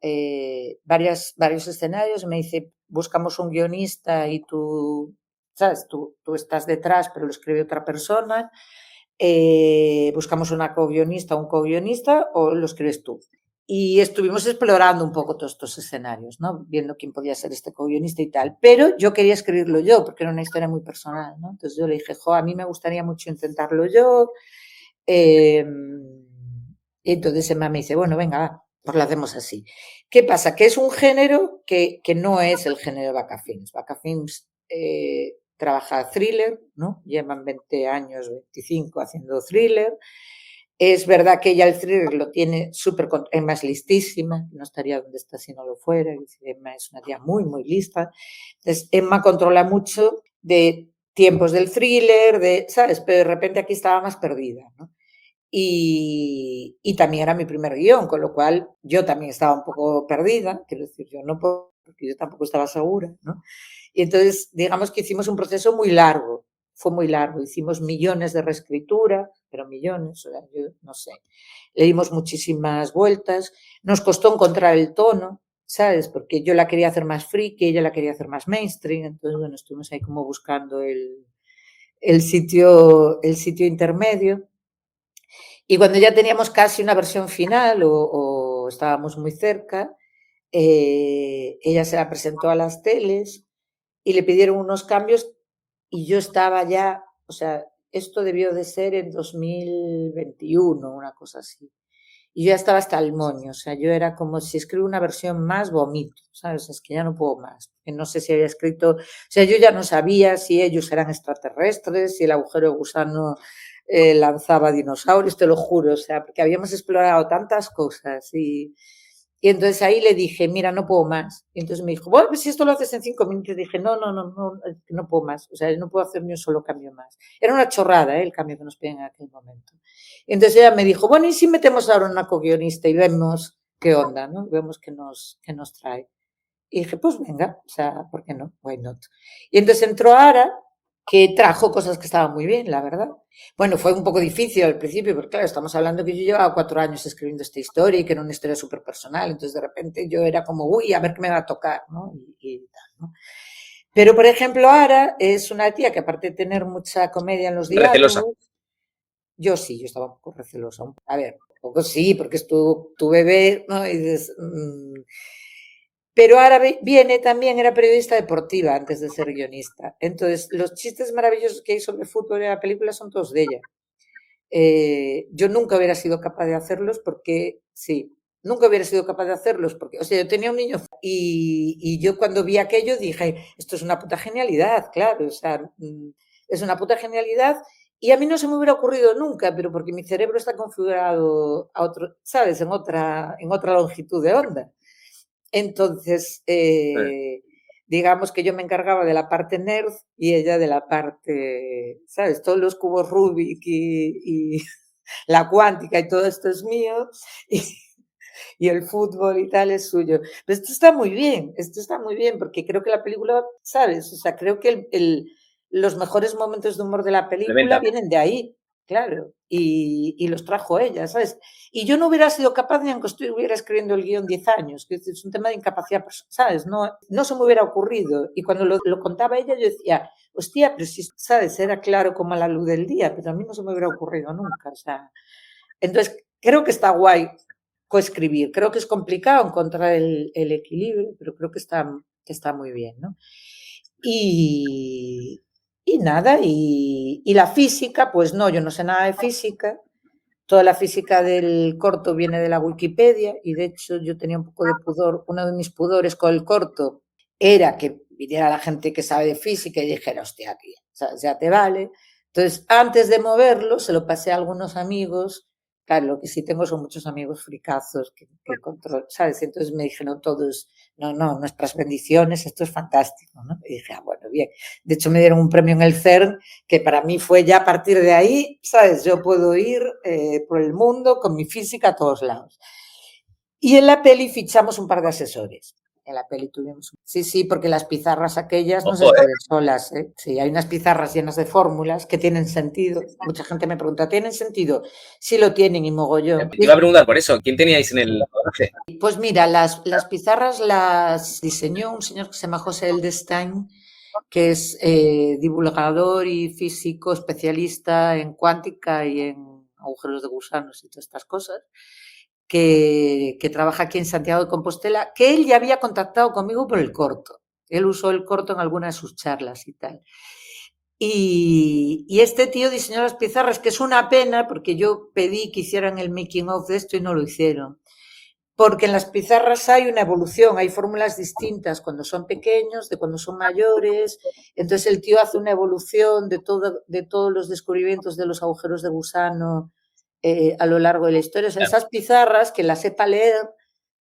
varios escenarios, me dice, buscamos un guionista y tú, ¿sabes? Tú estás detrás, pero lo escribe otra persona. Buscamos una co-guionista, un co-guionista o lo escribes tú. Y estuvimos explorando un poco todos estos escenarios, ¿no? Viendo quién podía ser este co-guionista y tal. Pero yo quería escribirlo yo, porque era una historia muy personal, ¿no? Entonces yo le dije, a mí me gustaría mucho intentarlo yo. Y entonces Emma me dice, bueno, venga, pues lo hacemos así. ¿Qué pasa? Que es un género que no es el género de Vacafilms. Vacafilms trabaja thriller, ¿no? Llevan 20 años, 25 haciendo thriller. Es verdad que ella el thriller lo tiene súper... Emma es listísima, no estaría donde está si no lo fuera. Emma es una tía muy, muy lista. Entonces, Emma controla mucho de tiempos del thriller, ¿sabes? Pero de repente aquí estaba más perdida, ¿no? Y también era mi primer guión, con lo cual yo también estaba un poco perdida, quiero decir, yo no puedo, porque yo tampoco estaba segura, ¿no? Y entonces, digamos que hicimos un proceso muy largo, fue muy largo, hicimos millones de reescritura, pero millones, o sea, yo no sé, le dimos muchísimas vueltas, nos costó encontrar el tono, ¿sabes? Porque yo la quería hacer más friki, ella la quería hacer más mainstream, entonces, bueno, estuvimos ahí como buscando el sitio intermedio. Y cuando ya teníamos casi una versión final o estábamos muy cerca, ella se la presentó a las teles y le pidieron unos cambios y yo estaba ya, o sea, esto debió de ser en 2021, una cosa así. Y yo ya estaba hasta el moño, o sea, yo era como si escribo una versión más, vomito, ¿sabes? Es que ya no puedo más. Que no sé si había escrito, o sea, yo ya no sabía si ellos eran extraterrestres, si el agujero de gusano lanzaba dinosaurios, te lo juro, o sea, porque habíamos explorado tantas cosas y entonces ahí le dije, mira, no puedo más. Y entonces me dijo, bueno, pues si esto lo haces en 5 minutos. Y dije, no puedo más. O sea, no puedo hacer ni un solo cambio más. Era una chorrada, el cambio que nos piden en aquel momento. Y entonces ella me dijo, bueno, ¿y si metemos ahora una co-guionista y vemos qué onda, ¿no? Vemos qué nos trae. Y dije, pues venga, o sea, ¿por qué no? Why not? Y entonces entró Ara, que trajo cosas que estaban muy bien, la verdad. Bueno, fue un poco difícil al principio, porque claro, estamos hablando que yo llevaba 4 años escribiendo esta historia y que era una historia súper personal, entonces de repente yo era como, uy, a ver qué me va a tocar, ¿no? Y tal, ¿no? Pero, por ejemplo, Ara es una tía que aparte de tener mucha comedia en los Recelosa. diálogos, yo sí, yo estaba un poco recelosa. A ver, un poco sí, porque es tu bebé, ¿no? Y dices, pero ahora viene también, era periodista deportiva antes de ser guionista. Entonces, los chistes maravillosos que hay sobre fútbol en la película son todos de ella. Yo nunca hubiera sido capaz de hacerlos porque, sí, nunca hubiera sido capaz de hacerlos porque, o sea, yo tenía un niño y yo cuando vi aquello dije, esto es una puta genialidad, claro, o sea, es una puta genialidad y a mí no se me hubiera ocurrido nunca, pero porque mi cerebro está configurado a otro, ¿sabes? En otra longitud de onda. Entonces, digamos que yo me encargaba de la parte nerd y ella de la parte, ¿sabes? Todos los cubos Rubik y la cuántica y todo esto es mío y el fútbol y tal es suyo. Pero esto está muy bien porque creo que la película, ¿sabes? O sea, creo que los mejores momentos de humor de la película Complementa. vienen de ahí. claro, y los trajo ella, ¿sabes? Y yo no hubiera sido capaz ni aunque estuviera escribiendo el guión 10 años, que es un tema de incapacidad, ¿sabes? No se me hubiera ocurrido. Y cuando lo contaba ella, yo decía, hostia, pero si, ¿sabes? Era claro como a la luz del día, pero a mí no se me hubiera ocurrido nunca, o sea. Entonces, creo que está guay coescribir. Creo que es complicado encontrar el equilibrio, pero creo que está muy bien, ¿no? Y, y nada, y la física, pues no, yo no sé nada de física. Toda la física del corto viene de la Wikipedia y de hecho yo tenía un poco de pudor. Uno de mis pudores con el corto era que viniera la gente que sabe de física y dijera, hostia, aquí, ya te vale. Entonces, antes de moverlo, se lo pasé a algunos amigos. Claro, lo que sí tengo son muchos amigos fricazos que control, ¿sabes? Entonces me dijeron todos, no, nuestras bendiciones, esto es fantástico, ¿no? Y dije, bueno, bien. De hecho, me dieron un premio en el CERN que para mí fue ya a partir de ahí, ¿sabes? Yo puedo ir por el mundo con mi física a todos lados. Y en la peli fichamos un par de asesores. En la peli tuvimos. Sí, porque las pizarras aquellas no se Ojo, escriben solas. ¿Eh? Sí, hay unas pizarras llenas de fórmulas que tienen sentido. Mucha gente me pregunta, ¿tienen sentido? Sí lo tienen y mogollón. te iba a preguntar por eso, ¿quién teníais en el rodaje? Pues mira, las pizarras las diseñó un señor que se llama José Eldestein, que es divulgador y físico especialista en cuántica y en agujeros de gusanos y todas estas cosas, que trabaja aquí en Santiago de Compostela, que él ya había contactado conmigo por el corto. Él usó el corto en alguna de sus charlas y tal. Y este tío diseñó las pizarras, que es una pena porque yo pedí que hicieran el making of de esto y no lo hicieron. Porque en las pizarras hay una evolución, hay fórmulas distintas cuando son pequeños, de cuando son mayores. Entonces el tío hace una evolución de todos los descubrimientos de los agujeros de gusano a lo largo de la historia. O sea, esas pizarras, que las sepa leer,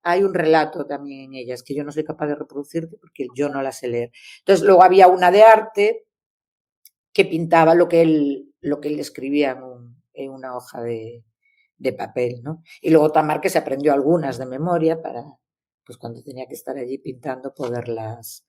hay un relato también en ellas, que yo no soy capaz de reproducirte porque yo no las sé leer. Entonces luego había una de arte que pintaba lo que él escribía en una hoja de papel, ¿no? Y luego Tamar que se aprendió algunas de memoria para, pues cuando tenía que estar allí pintando, poderlas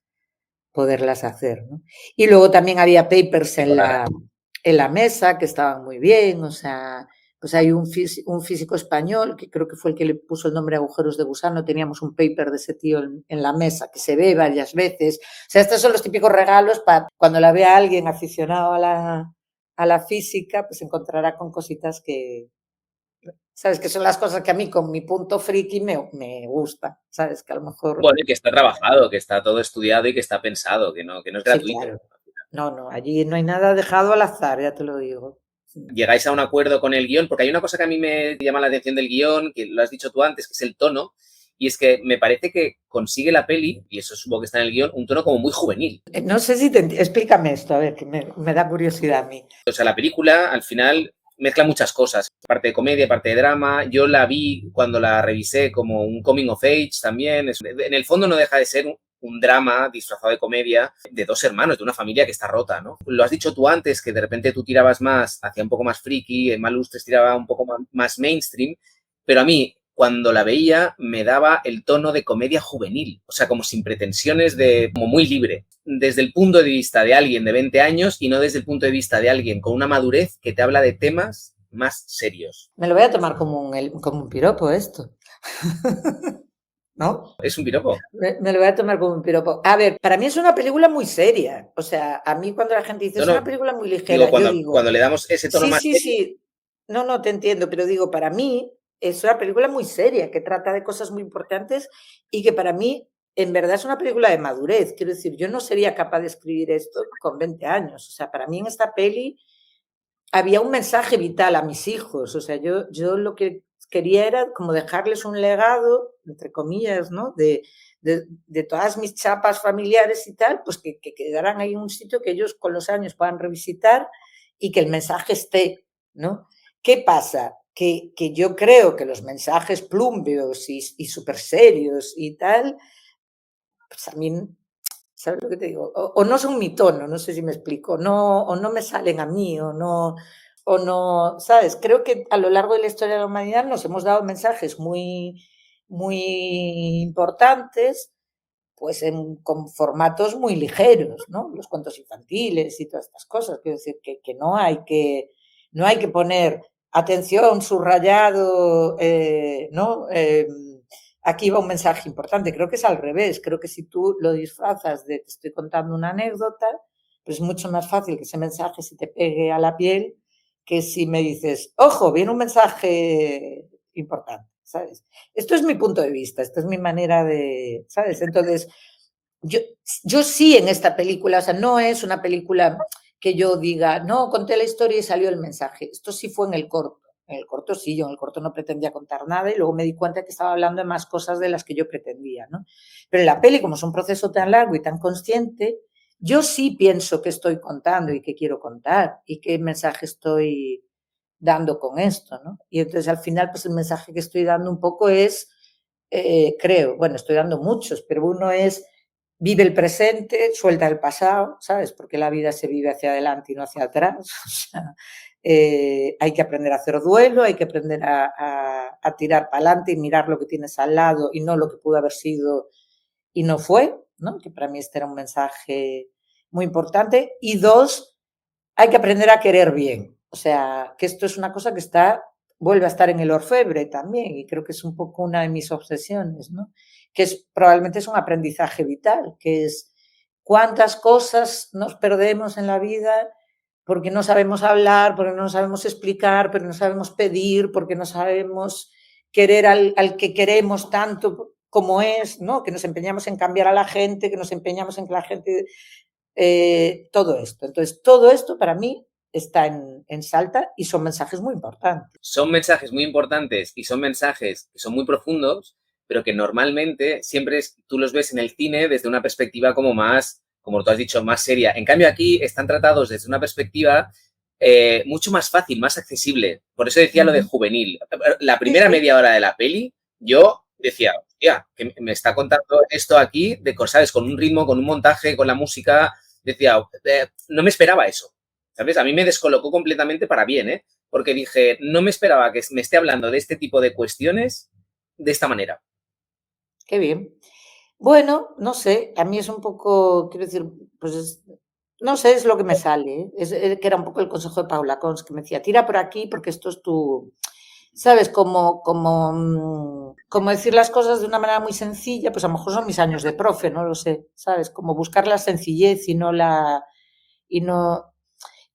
hacer, ¿no? Y luego también había papers en la mesa que estaban muy bien, o sea, pues hay un físico español que creo que fue el que le puso el nombre a agujeros de gusano, teníamos un paper de ese tío en la mesa que se ve varias veces. O sea, estos son los típicos regalos para cuando la vea alguien aficionado a la física, pues encontrará con cositas que, ¿sabes? Que son las cosas que a mí con mi punto friki me gusta, ¿sabes? Que a lo mejor. Bueno, que está trabajado, que está todo estudiado y que está pensado, que no es Sí, gratuito. claro. No, allí no hay nada dejado al azar, ya te lo digo. Llegáis a un acuerdo con el guión, porque hay una cosa que a mí me llama la atención del guión, que lo has dicho tú antes, que es el tono, y es que me parece que consigue la peli, y eso supongo que está en el guión, un tono como muy juvenil. No sé si explícame esto, a ver, que me da curiosidad a mí. O sea, la película al final mezcla muchas cosas, parte de comedia, parte de drama. Yo la vi cuando la revisé como un coming of age también. En el fondo no deja de ser un drama disfrazado de comedia de dos hermanos, de una familia que está rota, ¿no? Lo has dicho tú antes, que de repente tú tirabas más hacia un poco más friki, Malus tiraba un poco más mainstream, pero a mí cuando la veía me daba el tono de comedia juvenil, o sea, como sin pretensiones de, como muy libre, desde el punto de vista de alguien de 20 años y no desde el punto de vista de alguien con una madurez que te habla de temas más serios. Me lo voy a tomar como un piropo esto. ¿No? Es un piropo. Me lo voy a tomar como un piropo. A ver, para mí es una película muy seria. O sea, a mí cuando la gente dice No, es una no, película muy digo, ligera, yo digo, cuando le damos ese tono sí, más sí, serio, sí. No, te entiendo, pero digo, para mí es una película muy seria, que trata de cosas muy importantes y que para mí, en verdad, es una película de madurez. Quiero decir, yo no sería capaz de escribir esto con 20 años. O sea, para mí en esta peli había un mensaje vital a mis hijos. O sea, yo lo que quería era como dejarles un legado, entre comillas, ¿no? De todas mis chapas familiares y tal, pues que quedaran ahí en un sitio que ellos con los años puedan revisitar y que el mensaje esté, ¿no? ¿Qué pasa? Que yo creo que los mensajes plúmbeos y súper serios y tal, pues a mí, ¿sabes lo que te digo? O no son mi tono, no sé si me explico, o no me salen a mí, o no, ¿sabes? Creo que a lo largo de la historia de la humanidad nos hemos dado mensajes muy importantes, pues con formatos muy ligeros, ¿no? Los cuentos infantiles y todas estas cosas. Quiero decir que no hay que No hay que poner atención, subrayado, ¿no? Aquí va un mensaje importante. Creo que es al revés. Creo que si tú lo disfrazas de te estoy contando una anécdota, pues es mucho más fácil que ese mensaje se te pegue a la piel que si me dices, ojo, viene un mensaje importante, ¿sabes? Esto es mi punto de vista, esta es mi manera de, ¿sabes? Entonces, yo, yo sí en esta película, o sea, no es una película que yo diga, no, conté la historia y salió el mensaje. Esto sí fue en el corto. En el corto sí, yo en el corto no pretendía contar nada y luego me di cuenta que estaba hablando de más cosas de las que yo pretendía, ¿no? Pero en la peli, como es un proceso tan largo y tan consciente, yo sí pienso que estoy contando y que quiero contar y qué mensaje estoy dando con esto, ¿no? Y entonces al final, pues el mensaje que estoy dando un poco es, creo, bueno, estoy dando muchos, pero uno es vive el presente, suelta el pasado, ¿sabes? Porque la vida se vive hacia adelante y no hacia atrás. O sea, hay que aprender a hacer duelo, hay que aprender a tirar para adelante y mirar lo que tienes al lado y no lo que pudo haber sido y no fue, ¿no? Que para mí este era un mensaje muy importante. Y dos, hay que aprender a querer bien. O sea, que esto es una cosa que está, vuelve a estar en el orfebre también, y creo que es un poco una de mis obsesiones, ¿no? Que es, probablemente es un aprendizaje vital, que es cuántas cosas nos perdemos en la vida porque no sabemos hablar, porque no sabemos explicar, porque no sabemos pedir, porque no sabemos querer al que queremos tanto como es, ¿no? Que nos empeñamos en cambiar a la gente, que nos empeñamos en que la gente todo esto. Entonces, todo esto para mí está en Salta y son mensajes muy importantes. Son mensajes muy importantes y son mensajes que son muy profundos, pero que normalmente siempre tú los ves en el cine desde una perspectiva como más, como tú has dicho, más seria. En cambio, aquí están tratados desde una perspectiva mucho más fácil, más accesible. Por eso decía lo de juvenil. La Sí, primera sí. media hora de la peli, yo decía, hostia, que me está contando esto aquí de cosas, con un ritmo, con un montaje, con la música. Decía, no me esperaba eso. ¿Sabes? A mí me descolocó completamente para bien, ¿eh? Porque dije, no me esperaba que me esté hablando de este tipo de cuestiones de esta manera. Qué bien. Bueno, no sé, a mí es un poco, quiero decir, pues no sé, es lo que me sale. Es, que era un poco el consejo de Paula Cons, que me decía, tira por aquí porque esto es tu, ¿sabes? Como decir las cosas de una manera muy sencilla, pues a lo mejor son mis años de profe, no lo sé, ¿sabes? Como buscar la sencillez y no la, y no,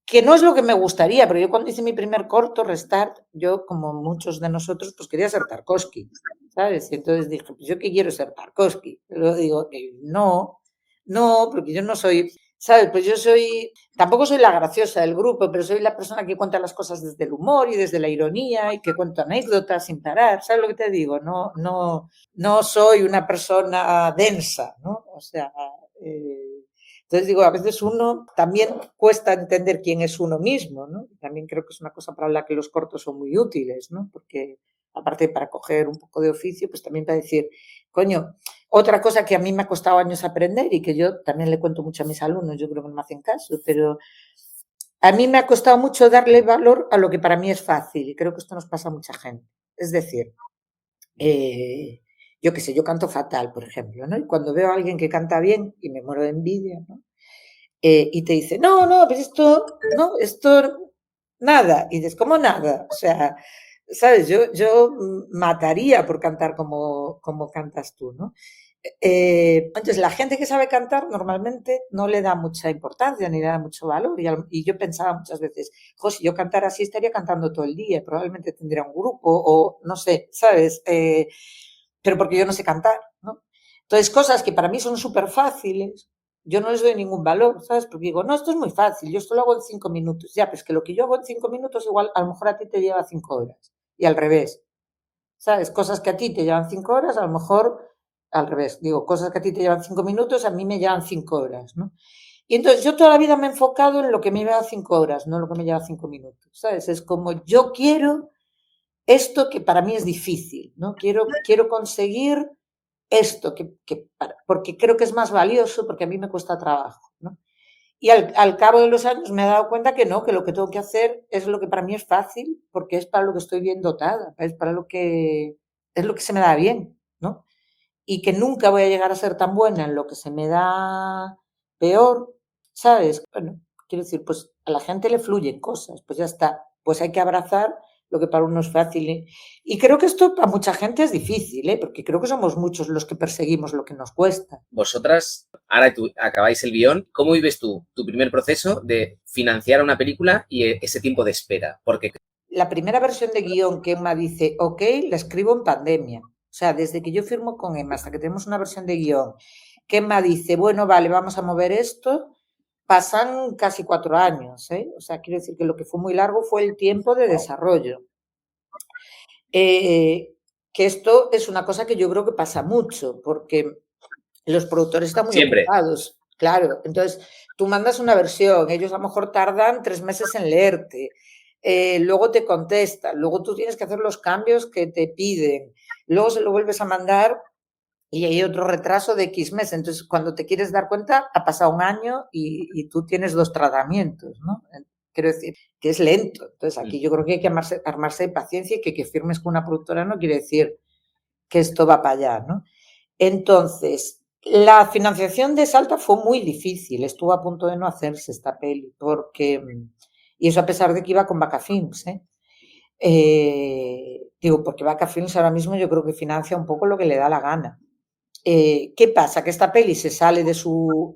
que no es lo que me gustaría, pero yo cuando hice mi primer corto, Restart, yo, como muchos de nosotros, pues quería ser Tarkovsky, ¿sabes? Y entonces dije, pues yo qué quiero ser Tarkovsky. Luego digo, no, no, porque yo no soy, ¿sabes? Pues yo soy, tampoco soy la graciosa del grupo, pero soy la persona que cuenta las cosas desde el humor y desde la ironía y que cuento anécdotas sin parar, ¿sabes lo que te digo? No, no, no soy una persona densa, ¿no? O sea, entonces digo, a veces uno también cuesta entender quién es uno mismo, ¿no? También creo que es una cosa para la que los cortos son muy útiles, ¿no? Porque aparte para coger un poco de oficio, pues también para decir, coño, otra cosa que a mí me ha costado años aprender y que yo también le cuento mucho a mis alumnos, yo creo que no me hacen caso, pero a mí me ha costado mucho darle valor a lo que para mí es fácil y creo que esto nos pasa a mucha gente. Es decir, eh, yo qué sé, yo canto fatal, por ejemplo, ¿no? Y cuando veo a alguien que canta bien y me muero de envidia, ¿no? Y te dice, no, no, pero esto, no, esto, nada. Y dices, ¿cómo nada? O sea, ¿sabes? Yo mataría por cantar como cantas tú, ¿no? Entonces, la gente que sabe cantar normalmente no le da mucha importancia ni le da mucho valor. Y yo pensaba muchas veces, jo, si yo cantara así estaría cantando todo el día, probablemente tendría un grupo o no sé, ¿sabes? Pero porque yo no sé cantar, ¿no? Entonces, cosas que para mí son súper fáciles, yo no les doy ningún valor, ¿sabes? Porque digo, no, esto es muy fácil, yo esto lo hago en 5 minutos. Ya, pues que lo que yo hago en 5 minutos, igual a lo mejor a ti te lleva 5 horas. Y al revés, ¿sabes? Cosas que a ti te llevan 5 horas, a lo mejor al revés. Digo, cosas que a ti te llevan 5 minutos, a mí me llevan 5 horas, ¿no? Y entonces yo toda la vida me he enfocado en lo que me lleva 5 horas, no en lo que me lleva 5 minutos, ¿sabes? Es como yo quiero esto que para mí es difícil, ¿no? Quiero conseguir esto, porque creo que es más valioso, porque a mí me cuesta trabajo, ¿no? Y al cabo de los años me he dado cuenta que no, que lo que tengo que hacer es lo que para mí es fácil, porque es para lo que estoy bien dotada, es para lo que es lo que se me da bien, ¿no? Y que nunca voy a llegar a ser tan buena en lo que se me da peor, ¿sabes? Bueno, quiero decir, pues a la gente le fluyen cosas, pues ya está. pues hay que abrazar lo que para uno es fácil. Y creo que esto para mucha gente es difícil, porque creo que somos muchos los que perseguimos lo que nos cuesta. Vosotras, ahora tú acabáis el guión, ¿cómo vives tú tu primer proceso de financiar una película y ese tiempo de espera? Porque la primera versión de guión que Emma dice, ok, la escribo en pandemia. O sea, desde que yo firmo con Emma hasta que tenemos una versión de guión que Emma dice, bueno, vale, vamos a mover esto, pasan casi 4 años. O sea, quiero decir que lo que fue muy largo fue el tiempo de desarrollo. Que esto es una cosa que yo creo que pasa mucho, porque los productores están muy siempre. ocupados, claro. Entonces, tú mandas una versión, ellos a lo mejor tardan 3 meses en leerte, luego te contestan, luego tú tienes que hacer los cambios que te piden, luego se lo vuelves a mandar y hay otro retraso de X meses. Entonces, cuando te quieres dar cuenta, ha pasado un año y tú tienes 2 tratamientos, ¿no? Quiero decir, que es lento. Entonces, aquí yo creo que hay que armarse de paciencia y que firmes con una productora no quiere decir que esto va para allá, ¿no? Entonces, la financiación de Salta fue muy difícil, estuvo a punto de no hacerse esta peli, porque, y eso a pesar de que iba con Vaca Films, digo, porque Vaca Films ahora mismo yo creo que financia un poco lo que le da la gana. ¿Qué pasa? Que esta peli se sale de su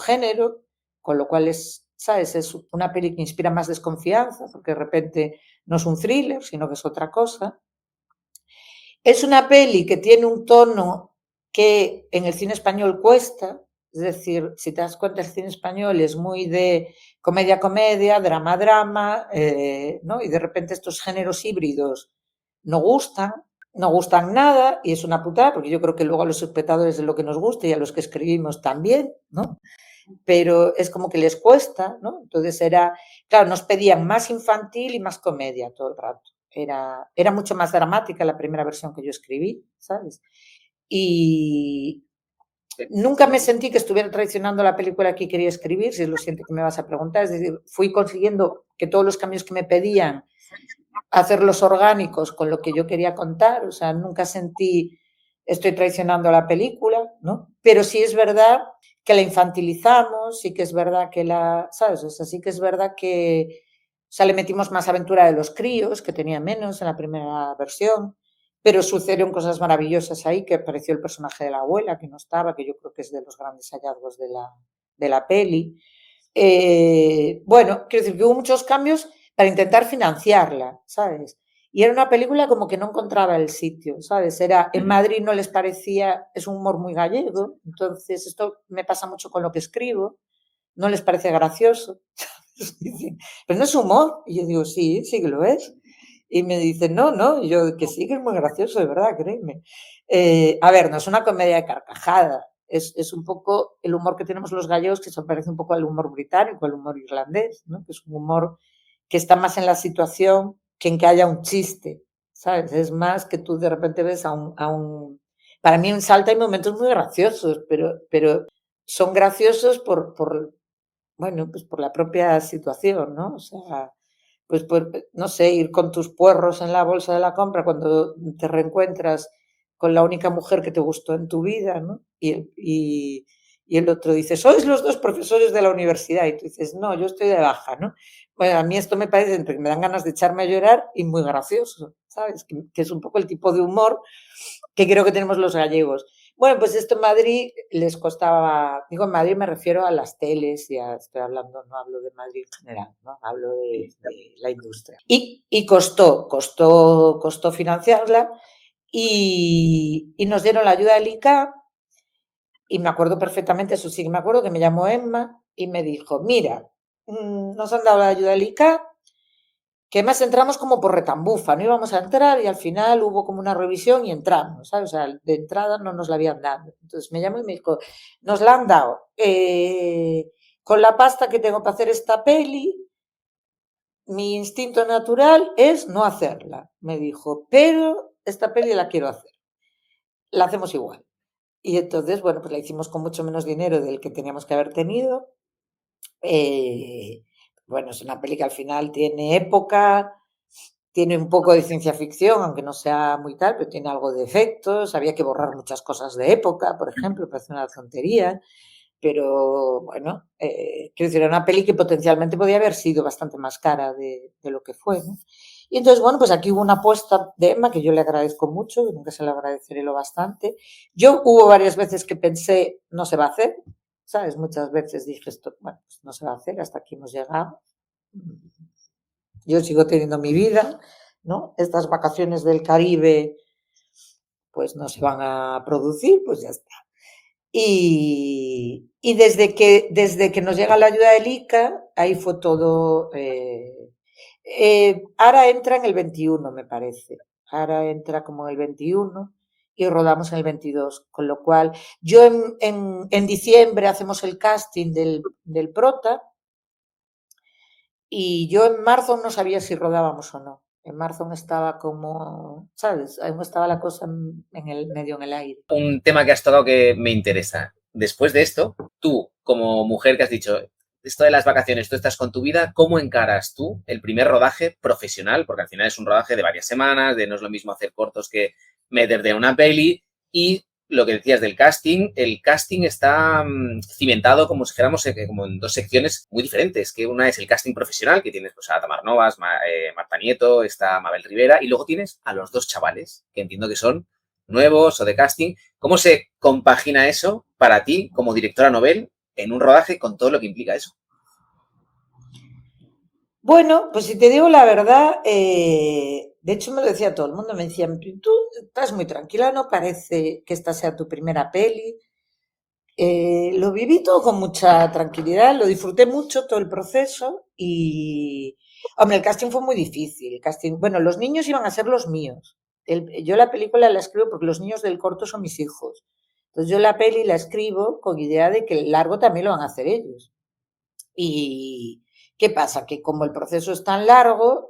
género, con lo cual ¿sabes? Es una peli que inspira más desconfianza, porque de repente no es un thriller, sino que es otra cosa. Es una peli que tiene un tono que en el cine español cuesta, es decir, si te das cuenta, el cine español es muy de comedia-comedia, drama-drama, ¿no? Y de repente estos géneros híbridos no gustan nada, y es una putada, porque yo creo que luego a los espectadores es lo que nos gusta y a los que escribimos también, ¿no? Pero es como que les cuesta, ¿no? Entonces claro, nos pedían más infantil y más comedia todo el rato. Era mucho más dramática la primera versión que yo escribí, ¿sabes? Y nunca me sentí que estuviera traicionando la película que quería escribir, si es lo siguiente que me vas a preguntar. Es decir, fui consiguiendo que todos los cambios que me pedían, hacerlos orgánicos con lo que yo quería contar. O sea, nunca sentí estoy traicionando a la película, ¿no? Pero sí es verdad que la infantilizamos, sí que es verdad que ¿sabes? O sea, sí que es verdad que, o sea, le metimos más aventura de los críos, que tenía menos en la primera versión, pero sucedieron cosas maravillosas ahí, que apareció el personaje de la abuela, que no estaba, que yo creo que es de los grandes hallazgos de la peli. Bueno, quiero decir que hubo muchos cambios para intentar financiarla, ¿sabes? Y era una película como que no encontraba el sitio, ¿sabes? En Madrid no les parecía, es un humor muy gallego, entonces esto me pasa mucho con lo que escribo, no les parece gracioso. Dicen, pero no es humor. Y yo digo, sí, sí que lo es. Y me dicen, no, no, y yo que sí, que es muy gracioso, de verdad, créeme. A ver, no es una comedia de carcajada, es un poco el humor que tenemos los gallegos, que se parece un poco al humor británico, al humor irlandés, ¿no? Que es un humor que está más en la situación que en que haya un chiste, ¿sabes? Es más que tú de repente ves para mí en Salta hay momentos muy graciosos, pero son graciosos bueno, pues por la propia situación, ¿no? O sea, pues no sé, ir con tus puerros en la bolsa de la compra cuando te reencuentras con la única mujer que te gustó en tu vida, ¿no? Y el otro dice, sois los dos profesores de la universidad. Y tú dices, no, yo estoy de baja, ¿no? Bueno, a mí esto me parece entre que me dan ganas de echarme a llorar y muy gracioso, ¿sabes? Que es un poco el tipo de humor que creo que tenemos los gallegos. Bueno, pues esto en Madrid les costaba, digo en Madrid me refiero a las teles, ya estoy hablando, no hablo de Madrid en general, ¿no? Hablo de la industria. Y costó financiarla y nos dieron la ayuda del ICA y me acuerdo perfectamente, eso sí que me acuerdo, que me llamó Emma y me dijo, mira, nos han dado la ayuda del ICA, que además entramos como por retambufa, no íbamos a entrar y al final hubo como una revisión y entramos, ¿sabes? O sea, de entrada no nos la habían dado. Entonces me llamó y me dijo, nos la han dado con la pasta que tengo para hacer esta peli, mi instinto natural es no hacerla, me dijo, pero esta peli la quiero hacer, la hacemos igual. Y entonces, bueno, pues la hicimos con mucho menos dinero del que teníamos que haber tenido. Bueno, es una peli que al final tiene época, tiene un poco de ciencia ficción, aunque no sea muy tal, pero tiene algo de efectos. Había que borrar muchas cosas de época, por ejemplo, parece una tontería. pero bueno, quiero decir, era una peli que potencialmente podía haber sido bastante más cara de lo que fue, ¿no? Y entonces, bueno, pues aquí hubo una apuesta de Emma que yo le agradezco mucho, que nunca se lo agradeceré lo bastante. Yo hubo varias veces que pensé, no se va a hacer, ¿sabes? Muchas veces dije esto, bueno, pues no se va a hacer, hasta aquí hemos llegado. Yo sigo teniendo mi vida, ¿no? Estas vacaciones del Caribe, pues no se van a producir, pues ya está. Y desde que nos llega la ayuda del ICA, ahí fue todo. Ahora entra en el 21, me parece. Ahora entra como en el 21 y rodamos en el 22. Con lo cual, yo en diciembre hacemos el casting del prota y yo en marzo no sabía si rodábamos o no. En marzo aún estaba como, ¿sabes? Aún estaba la cosa en el medio en el aire. Un tema que has tocado que me interesa. Después de esto, tú, como mujer que has dicho, esto de las vacaciones, tú estás con tu vida, ¿cómo encaras tú el primer rodaje profesional? Porque al final es un rodaje de varias semanas, de no es lo mismo hacer cortos que meterte en una peli. Y lo que decías del casting, el casting está cimentado como si dijéramos como en dos secciones muy diferentes, que una es el casting profesional, que tienes pues, a Tamar Novas, Marta Nieto, está Mabel Rivera, y luego tienes a los dos chavales, que entiendo que son nuevos o de casting. ¿Cómo se compagina eso para ti como directora novel en un rodaje con todo lo que implica eso? Bueno, pues si te digo la verdad, de hecho me lo decía todo el mundo, me decían, tú estás muy tranquila, no parece que esta sea tu primera peli. Lo viví todo con mucha tranquilidad, lo disfruté mucho todo el proceso y, hombre, el casting fue muy difícil. El casting, bueno, los niños iban a ser los míos. Yo la película la escribo porque los niños del corto son mis hijos. Entonces yo la peli la escribo con idea de que el largo también lo van a hacer ellos. Y ¿qué pasa? Que como el proceso es tan largo,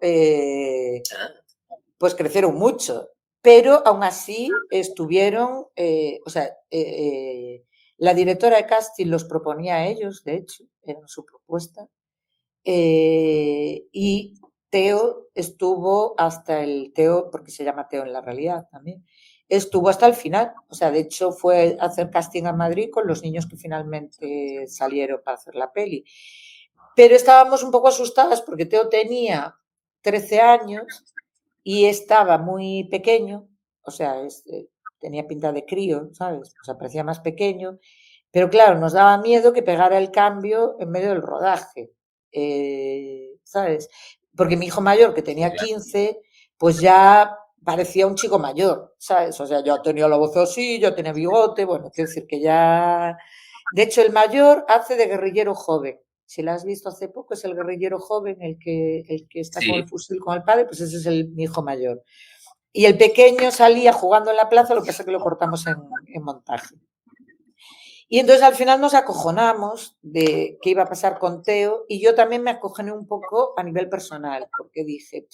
pues crecieron mucho, pero aún así estuvieron, o sea, la directora de casting los proponía a ellos, de hecho, era su propuesta, y Teo estuvo hasta Teo, porque se llama Teo en la realidad también, estuvo hasta el final, o sea, de hecho fue a hacer casting a Madrid con los niños que finalmente salieron para hacer la peli. Pero estábamos un poco asustadas porque Teo tenía 13 años y estaba muy pequeño, o sea, tenía pinta de crío, ¿sabes? O sea, parecía más pequeño, pero claro, nos daba miedo que pegara el cambio en medio del rodaje, ¿sabes? Porque mi hijo mayor, que tenía 15, pues ya parecía un chico mayor, ¿sabes? O sea, yo tenía la voz así, yo tenía bigote, bueno, quiero decir que ya... De hecho, el mayor hace de guerrillero joven. Si la has visto hace poco, es el guerrillero joven, el que está con el Sí. fusil con el padre, pues ese es mi hijo mayor. Y el pequeño salía jugando en la plaza, lo que pasa es que lo cortamos en montaje. Y entonces al final nos acojonamos de qué iba a pasar con Teo y yo también me acojoné un poco a nivel personal, porque dije,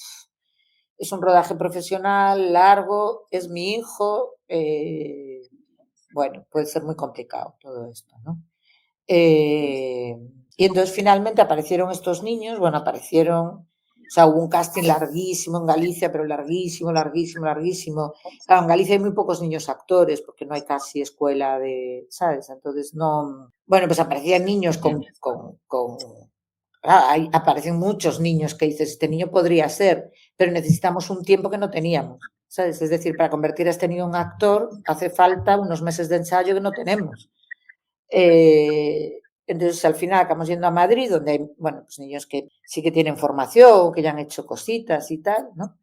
es un rodaje profesional largo, es mi hijo, bueno, puede ser muy complicado todo esto, ¿no? Y entonces finalmente aparecieron estos niños, bueno, aparecieron, o sea, hubo un casting larguísimo en Galicia, pero larguísimo, larguísimo, larguísimo. Claro, en Galicia hay muy pocos niños actores porque no hay casi escuela de, ¿sabes? Entonces no, bueno, pues aparecían niños aparecen muchos niños que dices, este niño podría ser, pero necesitamos un tiempo que no teníamos, ¿sabes? Es decir, para convertir a este niño en actor hace falta unos meses de ensayo que no tenemos. Entonces, al final acabamos yendo a Madrid, donde hay, bueno, pues niños que sí que tienen formación, que ya han hecho cositas y tal, ¿no?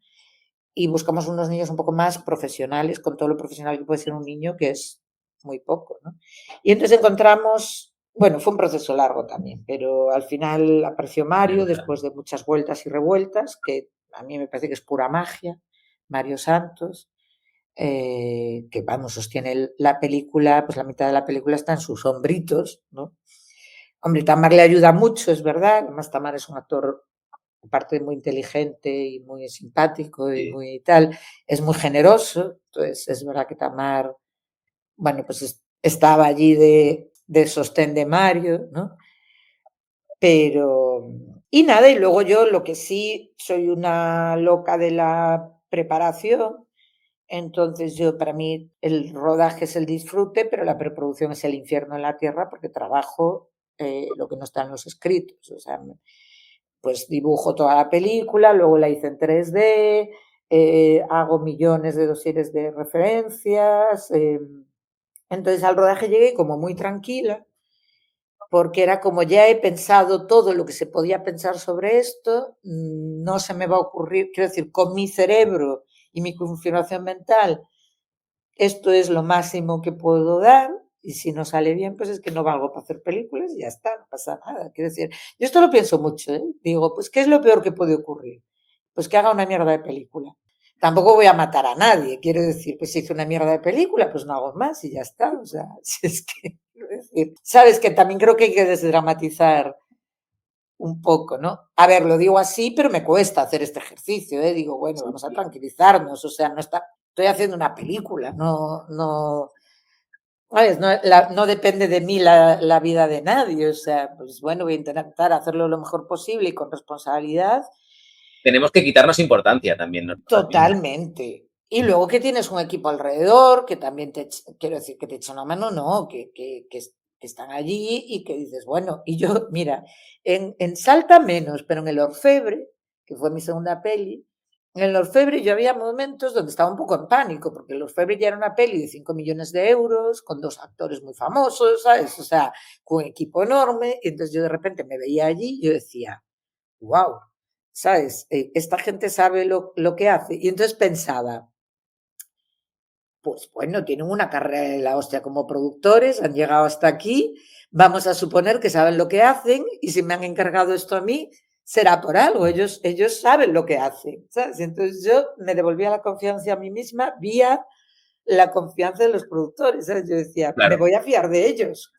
Y buscamos unos niños un poco más profesionales, con todo lo profesional que puede ser un niño, que es muy poco, ¿no? Y entonces encontramos, bueno, fue un proceso largo también, pero al final apareció Mario, después de muchas vueltas y revueltas, que a mí me parece que es pura magia, Mario Santos, que vamos, sostiene la película, pues la mitad de la película está en sus hombritos, ¿no? Hombre, Tamar le ayuda mucho, es verdad, además Tamar es un actor, aparte muy inteligente y muy simpático y Sí. muy tal, es muy generoso, entonces es verdad que Tamar, bueno, pues estaba allí de sostén de Mario, ¿no? Pero, y nada, y luego yo lo que sí soy una loca de la preparación, Entonces yo, para mí, el rodaje es el disfrute, pero la preproducción es el infierno en la tierra porque trabajo lo que no está en los escritos. O sea, pues dibujo toda la película, luego la hice en 3D, hago millones de dosieres de referencias. Entonces al rodaje llegué como muy tranquila, porque era como ya he pensado todo lo que se podía pensar sobre esto, no se me va a ocurrir, quiero decir, con mi cerebro y mi configuración mental, esto es lo máximo que puedo dar, y si no sale bien, pues es que no valgo para hacer películas y ya está, no pasa nada. Quiero decir, yo esto lo pienso mucho, ¿eh? Digo, pues ¿qué es lo peor que puede ocurrir? Pues que haga una mierda de película. Tampoco voy a matar a nadie, quiero decir, pues si hice una mierda de película, pues no hago más y ya está. O sea, si es que, quiero decir, sabes que también creo que hay que desdramatizar un poco, ¿no? A ver, lo digo así, pero me cuesta hacer este ejercicio, ¿eh? Digo, bueno, vamos a tranquilizarnos, o sea, no está, estoy haciendo una película, no, ¿sabes? No, no depende de mí la vida de nadie, o sea, pues bueno, voy a intentar hacerlo lo mejor posible y con responsabilidad. Tenemos que quitarnos importancia también nosotras mismas. Totalmente. Y luego que tienes un equipo alrededor, que también quiero decir, que te echa una mano, no, que están allí y que dices, bueno, y yo, mira, en Salta menos, pero en el Orfebre, que fue mi segunda peli, en el Orfebre yo había momentos donde estaba un poco en pánico, porque el Orfebre ya era una peli de 5 millones de euros, con 2 actores muy famosos, ¿sabes? O sea, con un equipo enorme, y entonces yo de repente me veía allí y yo decía, wow, ¿sabes? Esta gente sabe lo que hace. Y entonces pensaba, pues bueno, tienen una carrera de la hostia como productores, han llegado hasta aquí, vamos a suponer que saben lo que hacen y si me han encargado esto a mí, será por algo, ellos saben lo que hacen, ¿sabes? Entonces yo me devolvía la confianza a mí misma vía la confianza de los productores, ¿sabes? Yo decía, me Claro. voy a fiar de ellos.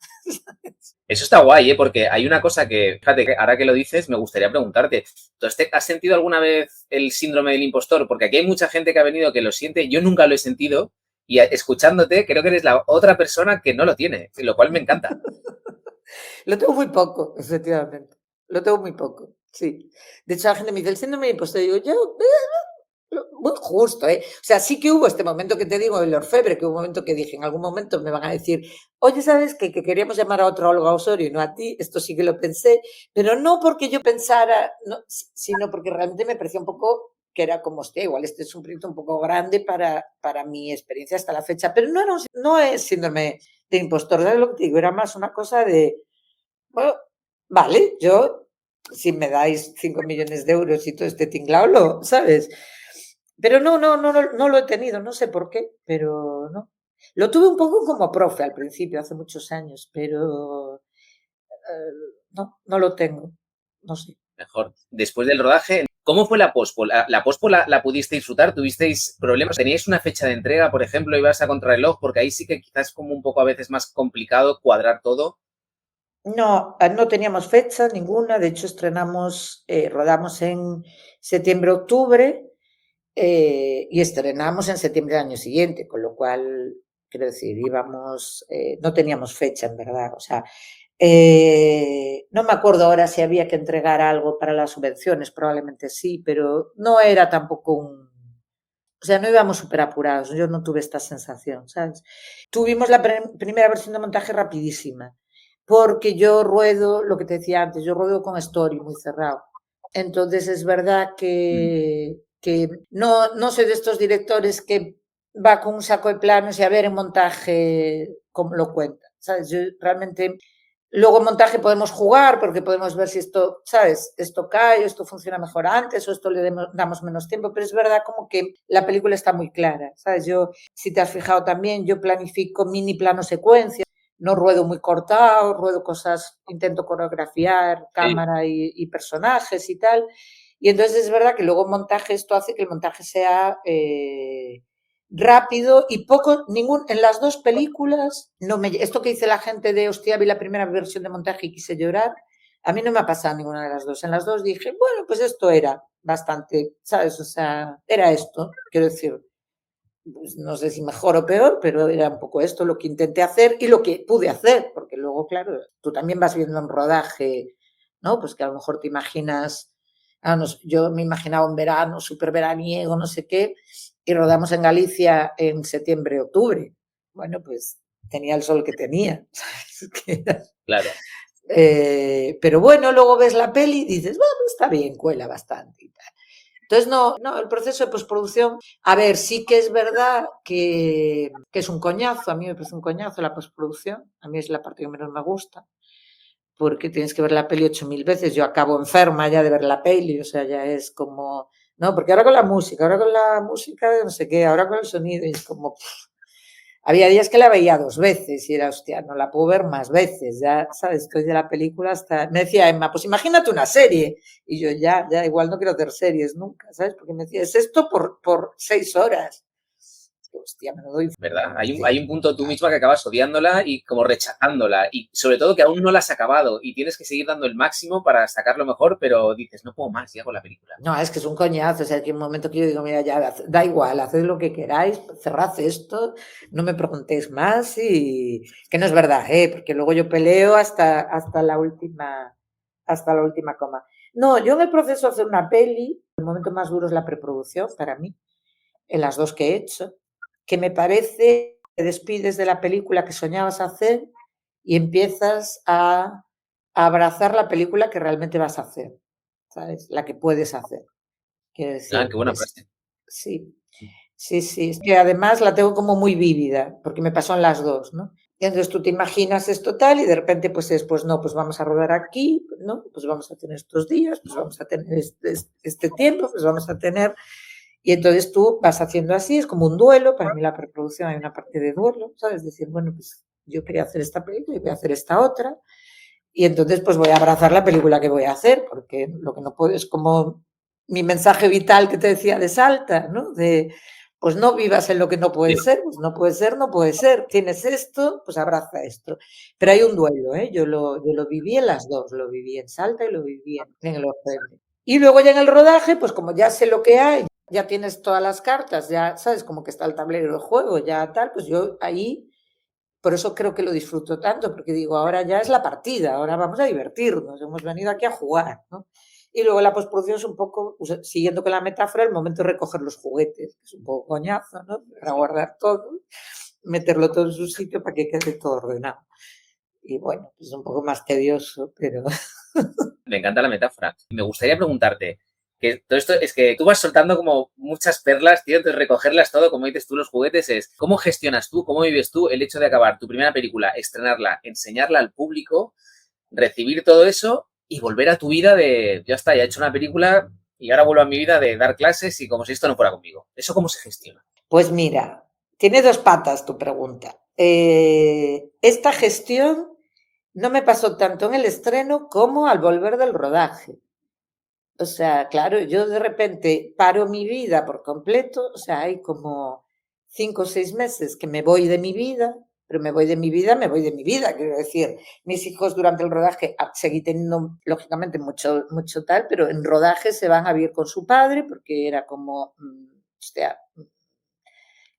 Eso está guay, ¿eh? Porque hay una cosa que, fíjate, que ahora que lo dices, me gustaría preguntarte. ¿Tú has sentido alguna vez el síndrome del impostor? Porque aquí hay mucha gente que ha venido que lo siente, yo nunca lo he sentido, y escuchándote, creo que eres la otra persona que no lo tiene, lo cual me encanta. Lo tengo muy poco, efectivamente. Lo tengo muy poco, sí. De hecho, la gente me dice, el síndrome de impostor, digo, yo, muy justo, ¿eh? O sea, sí que hubo este momento que te digo, el orfebre, que hubo un momento que dije, en algún momento me van a decir, oye, ¿sabes qué? Que queríamos llamar a otro Olga Osorio y no a ti, esto sí que lo pensé, pero no porque yo pensara, no, sino porque realmente me parecía un poco que era como, hostia, igual este es un proyecto un poco grande para mi experiencia hasta la fecha, pero no, no es síndrome de impostor, ¿sabes lo que te digo? Era más una cosa de, bueno, vale, yo, si me dais 5 millones de euros y todo este tinglao, ¿sabes? Pero no lo he tenido, no sé por qué, pero no. Lo tuve un poco como profe al principio, hace muchos años, pero no lo tengo, no sé. Mejor. Después del rodaje, ¿cómo fue la pospo? ¿La pospo la pudiste disfrutar? ¿Tuvisteis problemas? ¿Teníais una fecha de entrega, por ejemplo? ¿Ibas a contrarreloj? Porque ahí sí que quizás es como un poco a veces más complicado cuadrar todo. No, no teníamos fecha ninguna, de hecho estrenamos, rodamos en septiembre-octubre y estrenamos en septiembre del año siguiente, con lo cual, quiero decir, íbamos, no teníamos fecha en verdad, o sea, no me acuerdo ahora si había que entregar algo para las subvenciones, probablemente sí, pero no era tampoco un... O sea, no íbamos súper apurados, yo no tuve esta sensación, ¿sabes? Tuvimos la primera versión de montaje rapidísima, porque yo ruedo, lo que te decía antes, yo ruedo con story muy cerrado. Entonces es verdad que no soy de estos directores que va con un saco de planos y a ver en montaje cómo lo cuenta, ¿sabes? Yo realmente luego en montaje podemos jugar porque podemos ver si esto, ¿sabes? Esto cae, esto funciona mejor antes o esto le damos menos tiempo, pero es verdad como que la película está muy clara, ¿sabes? Yo, si te has fijado también, yo planifico mini plano secuencias, no ruedo muy cortado, ruedo cosas, intento coreografiar Sí. cámara y personajes y tal. Y entonces es verdad que luego en montaje esto hace que el montaje sea rápido y poco, en las dos películas, no me, esto que dice la gente de, hostia, vi la primera versión de montaje y quise llorar, a mí no me ha pasado ninguna de las dos. En las dos dije, bueno, pues esto era bastante, ¿sabes? O sea, era esto, quiero decir, pues no sé si mejor o peor, pero era un poco esto lo que intenté hacer y lo que pude hacer, porque luego, claro, tú también vas viendo en rodaje, ¿no? Pues que a lo mejor te imaginas, yo me imaginaba un verano súper veraniego, no sé qué, y rodamos en Galicia en septiembre, octubre. Bueno, pues tenía el sol que tenía. Claro. Pero bueno, luego ves la peli y dices, bueno, está bien, cuela bastante y tal. Entonces, no, el proceso de postproducción, a ver, sí que es verdad que es un coñazo, a mí me parece un coñazo la postproducción, a mí es la parte que menos me gusta, porque tienes que ver la peli 8000 veces, yo acabo enferma ya de ver la peli, o sea, ya es como, no, porque ahora con la música, no sé qué, ahora con el sonido, y es como, había días que la veía 2 veces y era, hostia, no la puedo ver más veces, ya, ¿sabes? Estoy de la película hasta... Me decía Emma, pues imagínate una serie. Y yo, ya, igual no quiero hacer series nunca, ¿sabes? Porque me decía, es esto por 6 horas. Hostia, me lo doy. ¿Verdad? Hay Sí. un punto tú misma que acabas odiándola y como rechazándola y sobre todo que aún no la has acabado y tienes que seguir dando el máximo para sacarlo mejor, pero dices, no puedo más ya con la película. No, es que es un coñazo, o sea, que un momento que yo digo, mira, ya, da igual, haced lo que queráis, cerrad esto, no me preguntéis más y que no es verdad, porque luego yo peleo hasta hasta la última coma. No, yo en el proceso de hacer una peli, el momento más duro es la preproducción para mí, en las dos que he hecho, que me parece que te despides de la película que soñabas hacer y empiezas a abrazar la película que realmente vas a hacer, ¿sabes? La que puedes hacer. Quiero Ah, decir, qué buena frase. sí, sí. Es que además la tengo como muy vívida, porque me pasó en las dos, ¿no? Y entonces tú te imaginas esto tal y de repente pues es, pues no, pues vamos a rodar aquí, ¿no? Pues vamos a tener estos días, pues vamos a tener este tiempo, pues vamos a tener... Y entonces tú vas haciendo así, es como un duelo, para mí la preproducción hay una parte de duelo, ¿sabes? Decir, bueno, pues yo quería hacer esta película y voy a hacer esta otra, y entonces pues voy a abrazar la película que voy a hacer, porque lo que no puedo es como mi mensaje vital que te decía de Salta, ¿no? De, pues no vivas en lo que no puede Sí. ser, pues no puede ser, no puede ser. Tienes esto, pues abraza esto. Pero hay un duelo, ¿eh? Yo lo viví en las dos, lo viví en Salta y lo viví en el Orfebre. Y luego ya en el rodaje, pues como ya sé lo que hay, ya tienes todas las cartas, ya sabes como que está el tablero de juego, ya tal, pues yo ahí por eso creo que lo disfruto tanto, porque digo, ahora ya es la partida, ahora vamos a divertirnos, hemos venido aquí a jugar, ¿no? Y luego la postproducción es un poco, pues, siguiendo con la metáfora, el momento de recoger los juguetes, que es un poco coñazo, ¿no? Para guardar todo, meterlo todo en su sitio para que quede todo ordenado. Y bueno, pues es un poco más tedioso, pero... Me encanta la metáfora. Me gustaría preguntarte, que todo esto es que tú vas soltando como muchas perlas, tío, entonces recogerlas todo, como dices tú, los juguetes es, ¿cómo gestionas tú, cómo vives tú el hecho de acabar tu primera película, estrenarla, enseñarla al público, recibir todo eso y volver a tu vida de, ya está, ya he hecho una película y ahora vuelvo a mi vida de dar clases y como si esto no fuera conmigo? ¿Eso cómo se gestiona? Pues mira, tiene dos patas tu pregunta. Esta gestión no me pasó tanto en el estreno como al volver del rodaje. O sea, claro, yo de repente paro mi vida por completo, o sea, hay como 5 o 6 meses que me voy de mi vida, pero me voy de mi vida, me voy de mi vida, quiero decir, mis hijos durante el rodaje seguí teniendo, lógicamente, mucho tal, pero en rodaje se van a vivir con su padre porque era como, hostia,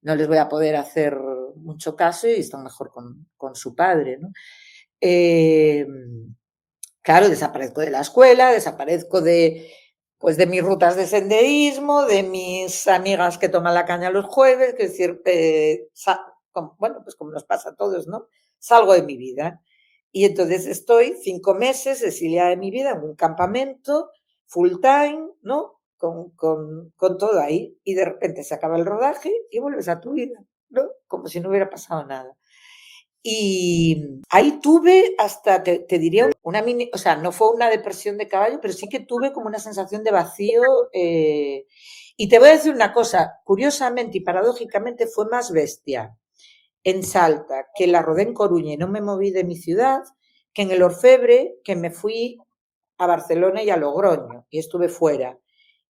no les voy a poder hacer mucho caso y están mejor con su padre, ¿no? Eh, claro, desaparezco de la escuela, desaparezco pues de mis rutas de senderismo, de mis amigas que toman la caña los jueves, es decir, bueno, pues como nos pasa a todos, ¿no? Salgo de mi vida. Y entonces estoy 5 meses exiliada de mi vida en un campamento, full time, ¿no? Con todo ahí. Y de repente se acaba el rodaje y vuelves a tu vida, ¿no? Como si no hubiera pasado nada. Y ahí tuve hasta, te diría, una mini, o sea, no fue una depresión de caballo, pero sí que tuve como una sensación de vacío. Y te voy a decir una cosa, curiosamente y paradójicamente fue más bestia en Salta, que la rodé en Coruña y no me moví de mi ciudad, que en el Orfebre, que me fui a Barcelona y a Logroño y estuve fuera.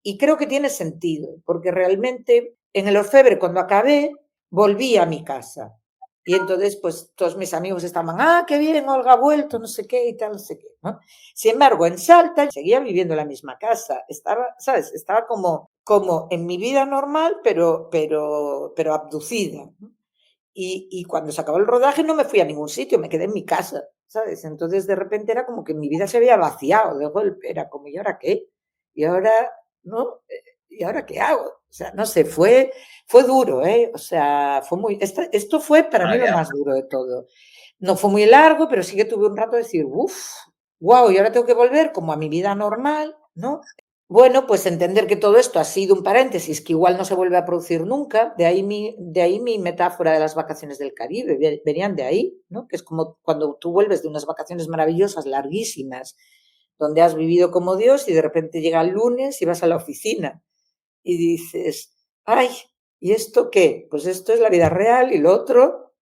Y creo que tiene sentido, porque realmente en el Orfebre, cuando acabé, volví a mi casa. Y entonces, pues todos mis amigos estaban, qué bien, Olga ha vuelto, no sé qué y tal, no sé qué, ¿no? Sin embargo, en Salta seguía viviendo en la misma casa. Estaba, ¿sabes? Estaba como en mi vida normal, pero abducida, ¿no? Y cuando se acabó el rodaje no me fui a ningún sitio, me quedé en mi casa, ¿sabes? Entonces de repente era como que mi vida se había vaciado de golpe, era como, ¿y ahora qué? ¿Y ahora, no? ¿Y ahora qué hago? sea, no sé, fue duro, ¿eh? O sea, fue muy... Esto fue para mí lo Vaya. más duro de todo. No fue muy largo, pero sí que tuve un rato de decir, uff, wow, y ahora tengo que volver como a mi vida normal, ¿no? Bueno, pues entender que todo esto ha sido un paréntesis, que igual no se vuelve a producir nunca, de ahí mi metáfora de las vacaciones del Caribe, venían de ahí, ¿no? Que es como cuando tú vuelves de unas vacaciones maravillosas, larguísimas, donde has vivido como Dios y de repente llega el lunes y vas a la oficina y dices, ay, ¿y esto qué? Pues esto es la vida real y lo otro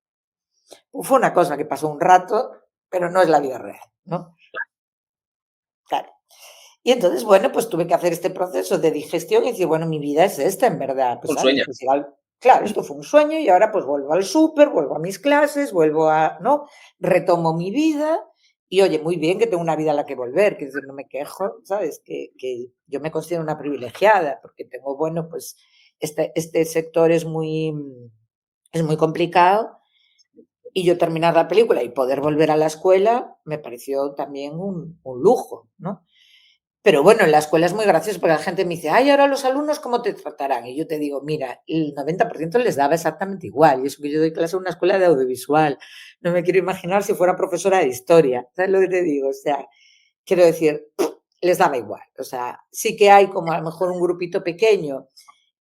fue una cosa que pasó un rato, pero no es la vida real, ¿no? Claro. Y entonces, bueno, pues tuve que hacer este proceso de digestión y decir, bueno, mi vida es esta en verdad. Pues, Un ¿sabes? sueño. Pues igual, claro, esto fue un sueño y ahora pues vuelvo al súper, vuelvo a mis clases, vuelvo a, ¿no? Retomo mi vida y oye, muy bien que tengo una vida a la que volver, que decir, no me quejo, ¿sabes? Que yo me considero una privilegiada porque tengo, bueno, pues este sector es muy complicado y yo terminar la película y poder volver a la escuela me pareció también un lujo, ¿no? Pero bueno, en la escuela es muy gracioso porque la gente me dice, ay, ahora los alumnos, ¿cómo te tratarán? Y yo te digo, mira, el 90% les daba exactamente igual. Y eso que yo doy clase en una escuela de audiovisual. No me quiero imaginar si fuera profesora de historia. ¿Sabes lo que te digo? O sea, quiero decir, les daba igual. O sea, sí que hay como a lo mejor un grupito pequeño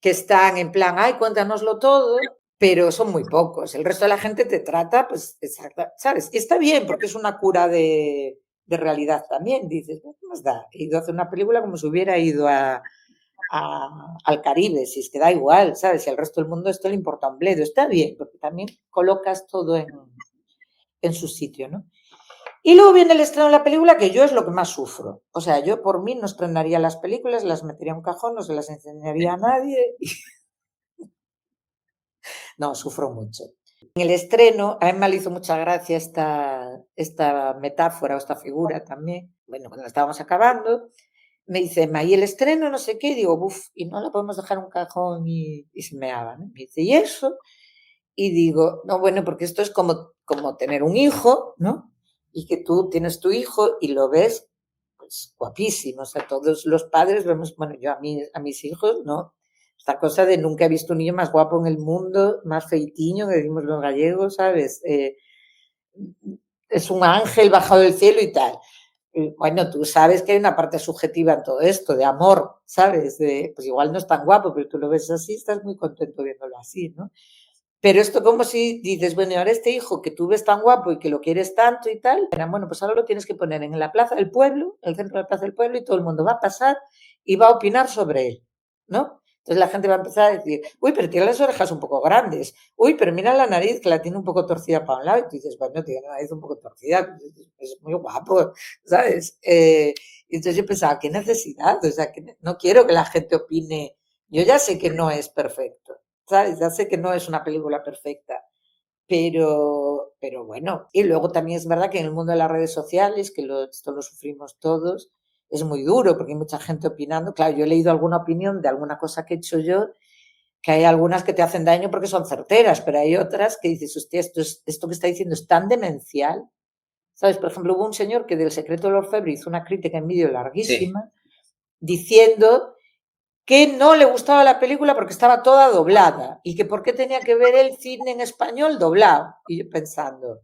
que están en plan, ay, cuéntanoslo todo, pero son muy pocos. El resto de la gente te trata, pues, exacta, ¿sabes? Y está bien, porque es una cura de realidad también. Dices, ¿qué más da? He ido a hacer una película como si hubiera ido al Caribe, si es que da igual, ¿sabes? Si al resto del mundo esto le importa un bledo. Está bien, porque también colocas todo en su sitio, ¿no? Y luego viene el estreno de la película, que yo es lo que más sufro. O sea, yo por mí no estrenaría las películas, las metería en un cajón, no se las enseñaría a nadie. No, sufro mucho. En el estreno, a Emma le hizo mucha gracia esta metáfora o esta figura también. Bueno, cuando la estábamos acabando, me dice, Emma, ¿y el estreno no sé qué? Y digo, uff, y no la podemos dejar en un cajón y se meaba, ¿no? Me dice, ¿y eso? Y digo, no, bueno, porque esto es como tener un hijo, ¿no? Y que tú tienes tu hijo y lo ves, pues, guapísimo. O sea, todos los padres vemos, bueno, yo a mis hijos, ¿no? Esta cosa de nunca he visto un niño más guapo en el mundo, más feitiño, que decimos los gallegos, ¿sabes? Es un ángel bajado del cielo y tal. Bueno, tú sabes que hay una parte subjetiva en todo esto, de amor, ¿sabes? Pues igual no es tan guapo, pero tú lo ves así, estás muy contento viéndolo así, ¿no? Pero esto como si dices, bueno, y ahora este hijo que tú ves tan guapo y que lo quieres tanto y tal, bueno, pues ahora lo tienes que poner en la plaza del pueblo, el centro de la plaza del pueblo, y todo el mundo va a pasar y va a opinar sobre él, ¿no? Entonces la gente va a empezar a decir, uy, pero tiene las orejas un poco grandes, uy, pero mira la nariz que la tiene un poco torcida para un lado, y tú dices, bueno, tiene la nariz un poco torcida, es muy guapo, ¿sabes? Y entonces yo pensaba, ¿qué necesidad? O sea, que no quiero que la gente opine, yo ya sé que no es perfecto, ¿sabes? Ya sé que no es una película perfecta, pero bueno. Y luego también es verdad que en el mundo de las redes sociales, que esto lo sufrimos todos, es muy duro porque hay mucha gente opinando. Claro, yo he leído alguna opinión de alguna cosa que he hecho yo, que hay algunas que te hacen daño porque son certeras, pero hay otras que dices, hostia, esto que está diciendo es tan demencial. ¿Sabes? Por ejemplo, hubo un señor que del Secreto del Orfebre hizo una crítica en vídeo Sí. larguísima diciendo que no le gustaba la película porque estaba toda doblada y que por qué tenía que ver el cine en español doblado. Y yo pensando,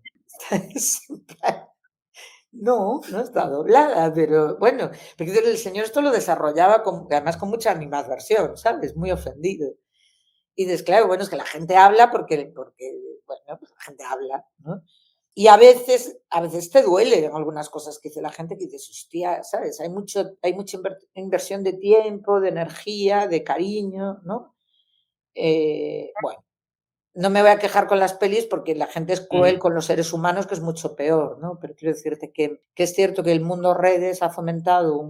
no, no está doblada, pero bueno, porque el señor esto lo desarrollaba además con mucha animadversión, ¿sabes? Muy ofendido. Y dices, claro, bueno, es que la gente habla porque bueno, pues la gente habla, ¿no? Y a veces te duele en algunas cosas que dice la gente que dices, hostia, ¿sabes? Hay mucha inversión de tiempo, de energía, de cariño, ¿no? Bueno, no me voy a quejar con las pelis porque la gente es cruel Ujú. con los seres humanos, que es mucho peor, ¿no? Pero quiero decirte que es cierto que el mundo redes ha fomentado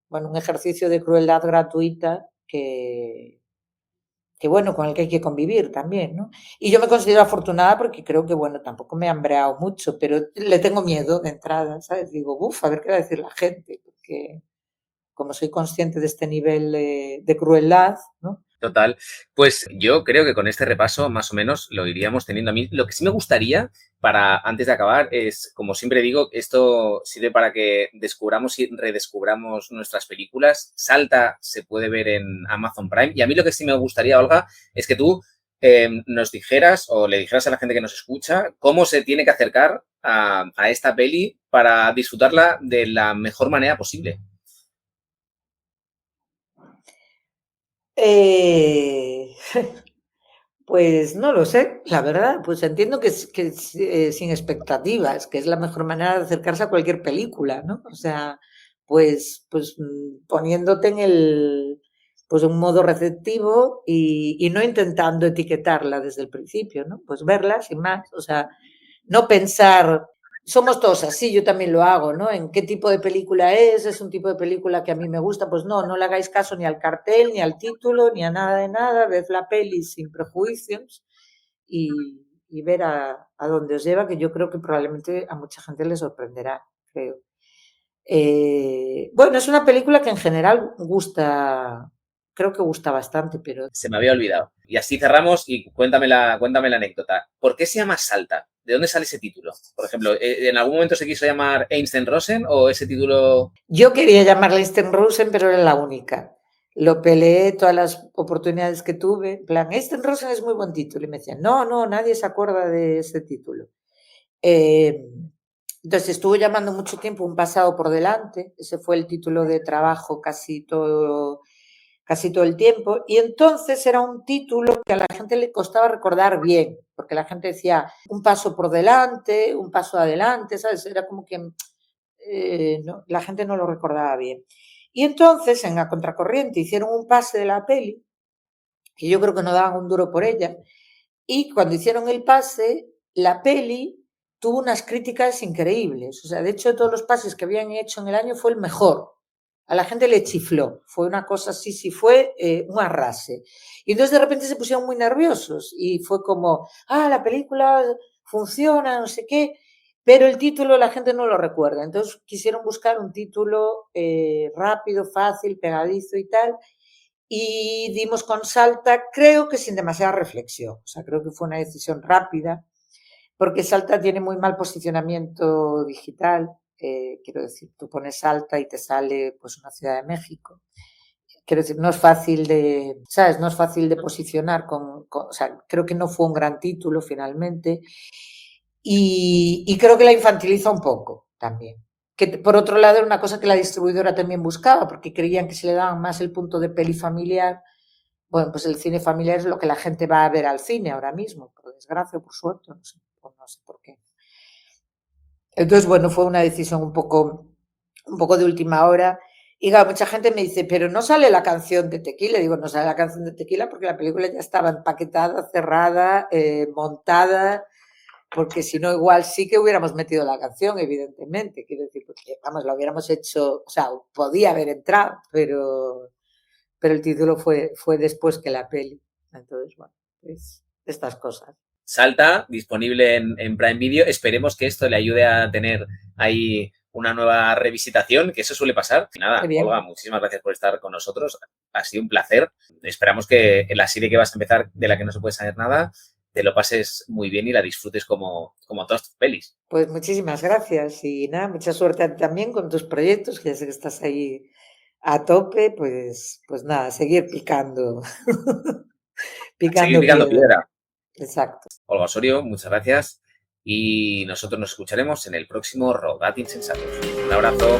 bueno, un ejercicio de crueldad gratuita que bueno, con el que hay que convivir también, ¿no? Y yo me considero afortunada porque creo que, bueno, tampoco me he hambreado mucho, pero le tengo miedo de entrada, ¿sabes? Digo, uff, a ver qué va a decir la gente, porque como soy consciente de este nivel de crueldad, ¿no? Total. Pues yo creo que con este repaso más o menos lo iríamos teniendo. A mí lo que sí me gustaría para antes de acabar es, como siempre digo, esto sirve para que descubramos y redescubramos nuestras películas. Salta se puede ver en Amazon Prime y a mí lo que sí me gustaría, Olga, es que tú nos dijeras o le dijeras a la gente que nos escucha cómo se tiene que acercar a esta peli para disfrutarla de la mejor manera posible. Eh, Pues no lo sé, la verdad, pues entiendo sin expectativas, que es la mejor manera de acercarse a cualquier película, ¿no? O sea, poniéndote pues un modo receptivo y no intentando etiquetarla desde el principio, ¿no? Pues verla sin más, o sea, no pensar, somos todos así, yo también lo hago, ¿no? ¿En qué tipo de película es un tipo de película que a mí me gusta? Pues no le hagáis caso ni al cartel, ni al título, ni a nada de nada, ved la peli sin prejuicios y, y ver a dónde os lleva, que yo creo que probablemente a mucha gente le sorprenderá, creo. Bueno, es una película que en general gusta, creo que gusta bastante, pero... Se me había olvidado. Y así cerramos y cuéntame la anécdota. ¿Por qué se llama Salta? ¿De dónde sale ese título? Por ejemplo, ¿en algún momento se quiso llamar Einstein-Rosen o ese título...? Yo quería llamarla Einstein-Rosen, pero era la única. Lo peleé todas las oportunidades que tuve. En plan, Einstein-Rosen es muy buen título. Y me decían, no, nadie se acuerda de ese título. Entonces estuvo llamando mucho tiempo Un pasado por delante. Ese fue el título de trabajo casi todo el tiempo, y entonces era un título que a la gente le costaba recordar bien, porque la gente decía un paso por delante, un paso adelante, ¿sabes? Era como que no, la gente no lo recordaba bien. Y entonces en A Contracorriente hicieron un pase de la peli, que yo creo que no daban un duro por ella, y cuando hicieron el pase, la peli tuvo unas críticas increíbles. O sea, de hecho, de todos los pases que habían hecho en el año fue el mejor. A la gente le chifló, fue una cosa así, sí fue un arrase. Y entonces de repente se pusieron muy nerviosos y fue como, la película funciona, no sé qué, pero el título la gente no lo recuerda. Entonces quisieron buscar un título rápido, fácil, pegadizo y tal, y dimos con Salta, creo que sin demasiada reflexión. O sea, creo que fue una decisión rápida, porque Salta tiene muy mal posicionamiento digital. Quiero decir, tú pones Salta y te sale pues una Ciudad de México. Quiero decir, no es fácil de, ¿sabes? No es fácil de posicionar o sea, creo que no fue un gran título finalmente. Y creo que la infantiliza un poco también. Que por otro lado era una cosa que la distribuidora también buscaba, porque creían que si le daban más el punto de peli familiar, bueno, pues el cine familiar es lo que la gente va a ver al cine ahora mismo, por desgracia o por suerte, no sé por qué. Entonces, bueno, fue una decisión un poco de última hora. Y claro, mucha gente me dice, pero no sale la canción de Tequila. Digo, no sale la canción de Tequila porque la película ya estaba empaquetada, cerrada, montada, porque si no, igual sí que hubiéramos metido la canción, evidentemente. Quiero decir, porque, vamos, lo hubiéramos hecho, o sea, podía haber entrado, pero el título fue después que la peli. Entonces, bueno, pues estas cosas. Salta, disponible en Prime Video. Esperemos que esto le ayude a tener ahí una nueva revisitación, que eso suele pasar. Y nada, Olga, muchísimas gracias por estar con nosotros. Ha sido un placer. Esperamos que en la serie que vas a empezar, de la que no se puede saber nada, te lo pases muy bien y la disfrutes como todas tus pelis. Pues muchísimas gracias y nada, mucha suerte también con tus proyectos, que ya sé que estás ahí a tope, pues nada, seguir picando. Seguir picando piedra. Exacto. Olga Osorio, muchas gracias y nosotros nos escucharemos en el próximo Rodad Insensatos. Un abrazo.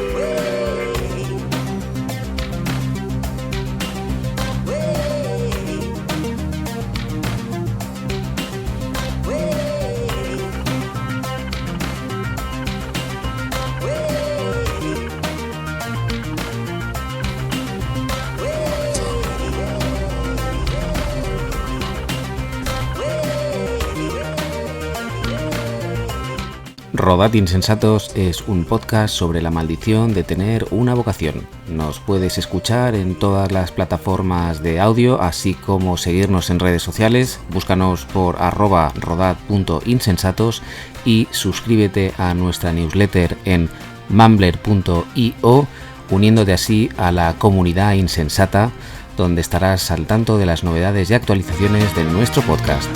Rodad Insensatos es un podcast sobre la maldición de tener una vocación. Nos puedes escuchar en todas las plataformas de audio, así como seguirnos en redes sociales. Búscanos por @rodad.insensatos y suscríbete a nuestra newsletter en mumbler.io, uniéndote así a la comunidad insensata donde estarás al tanto de las novedades y actualizaciones de nuestro podcast.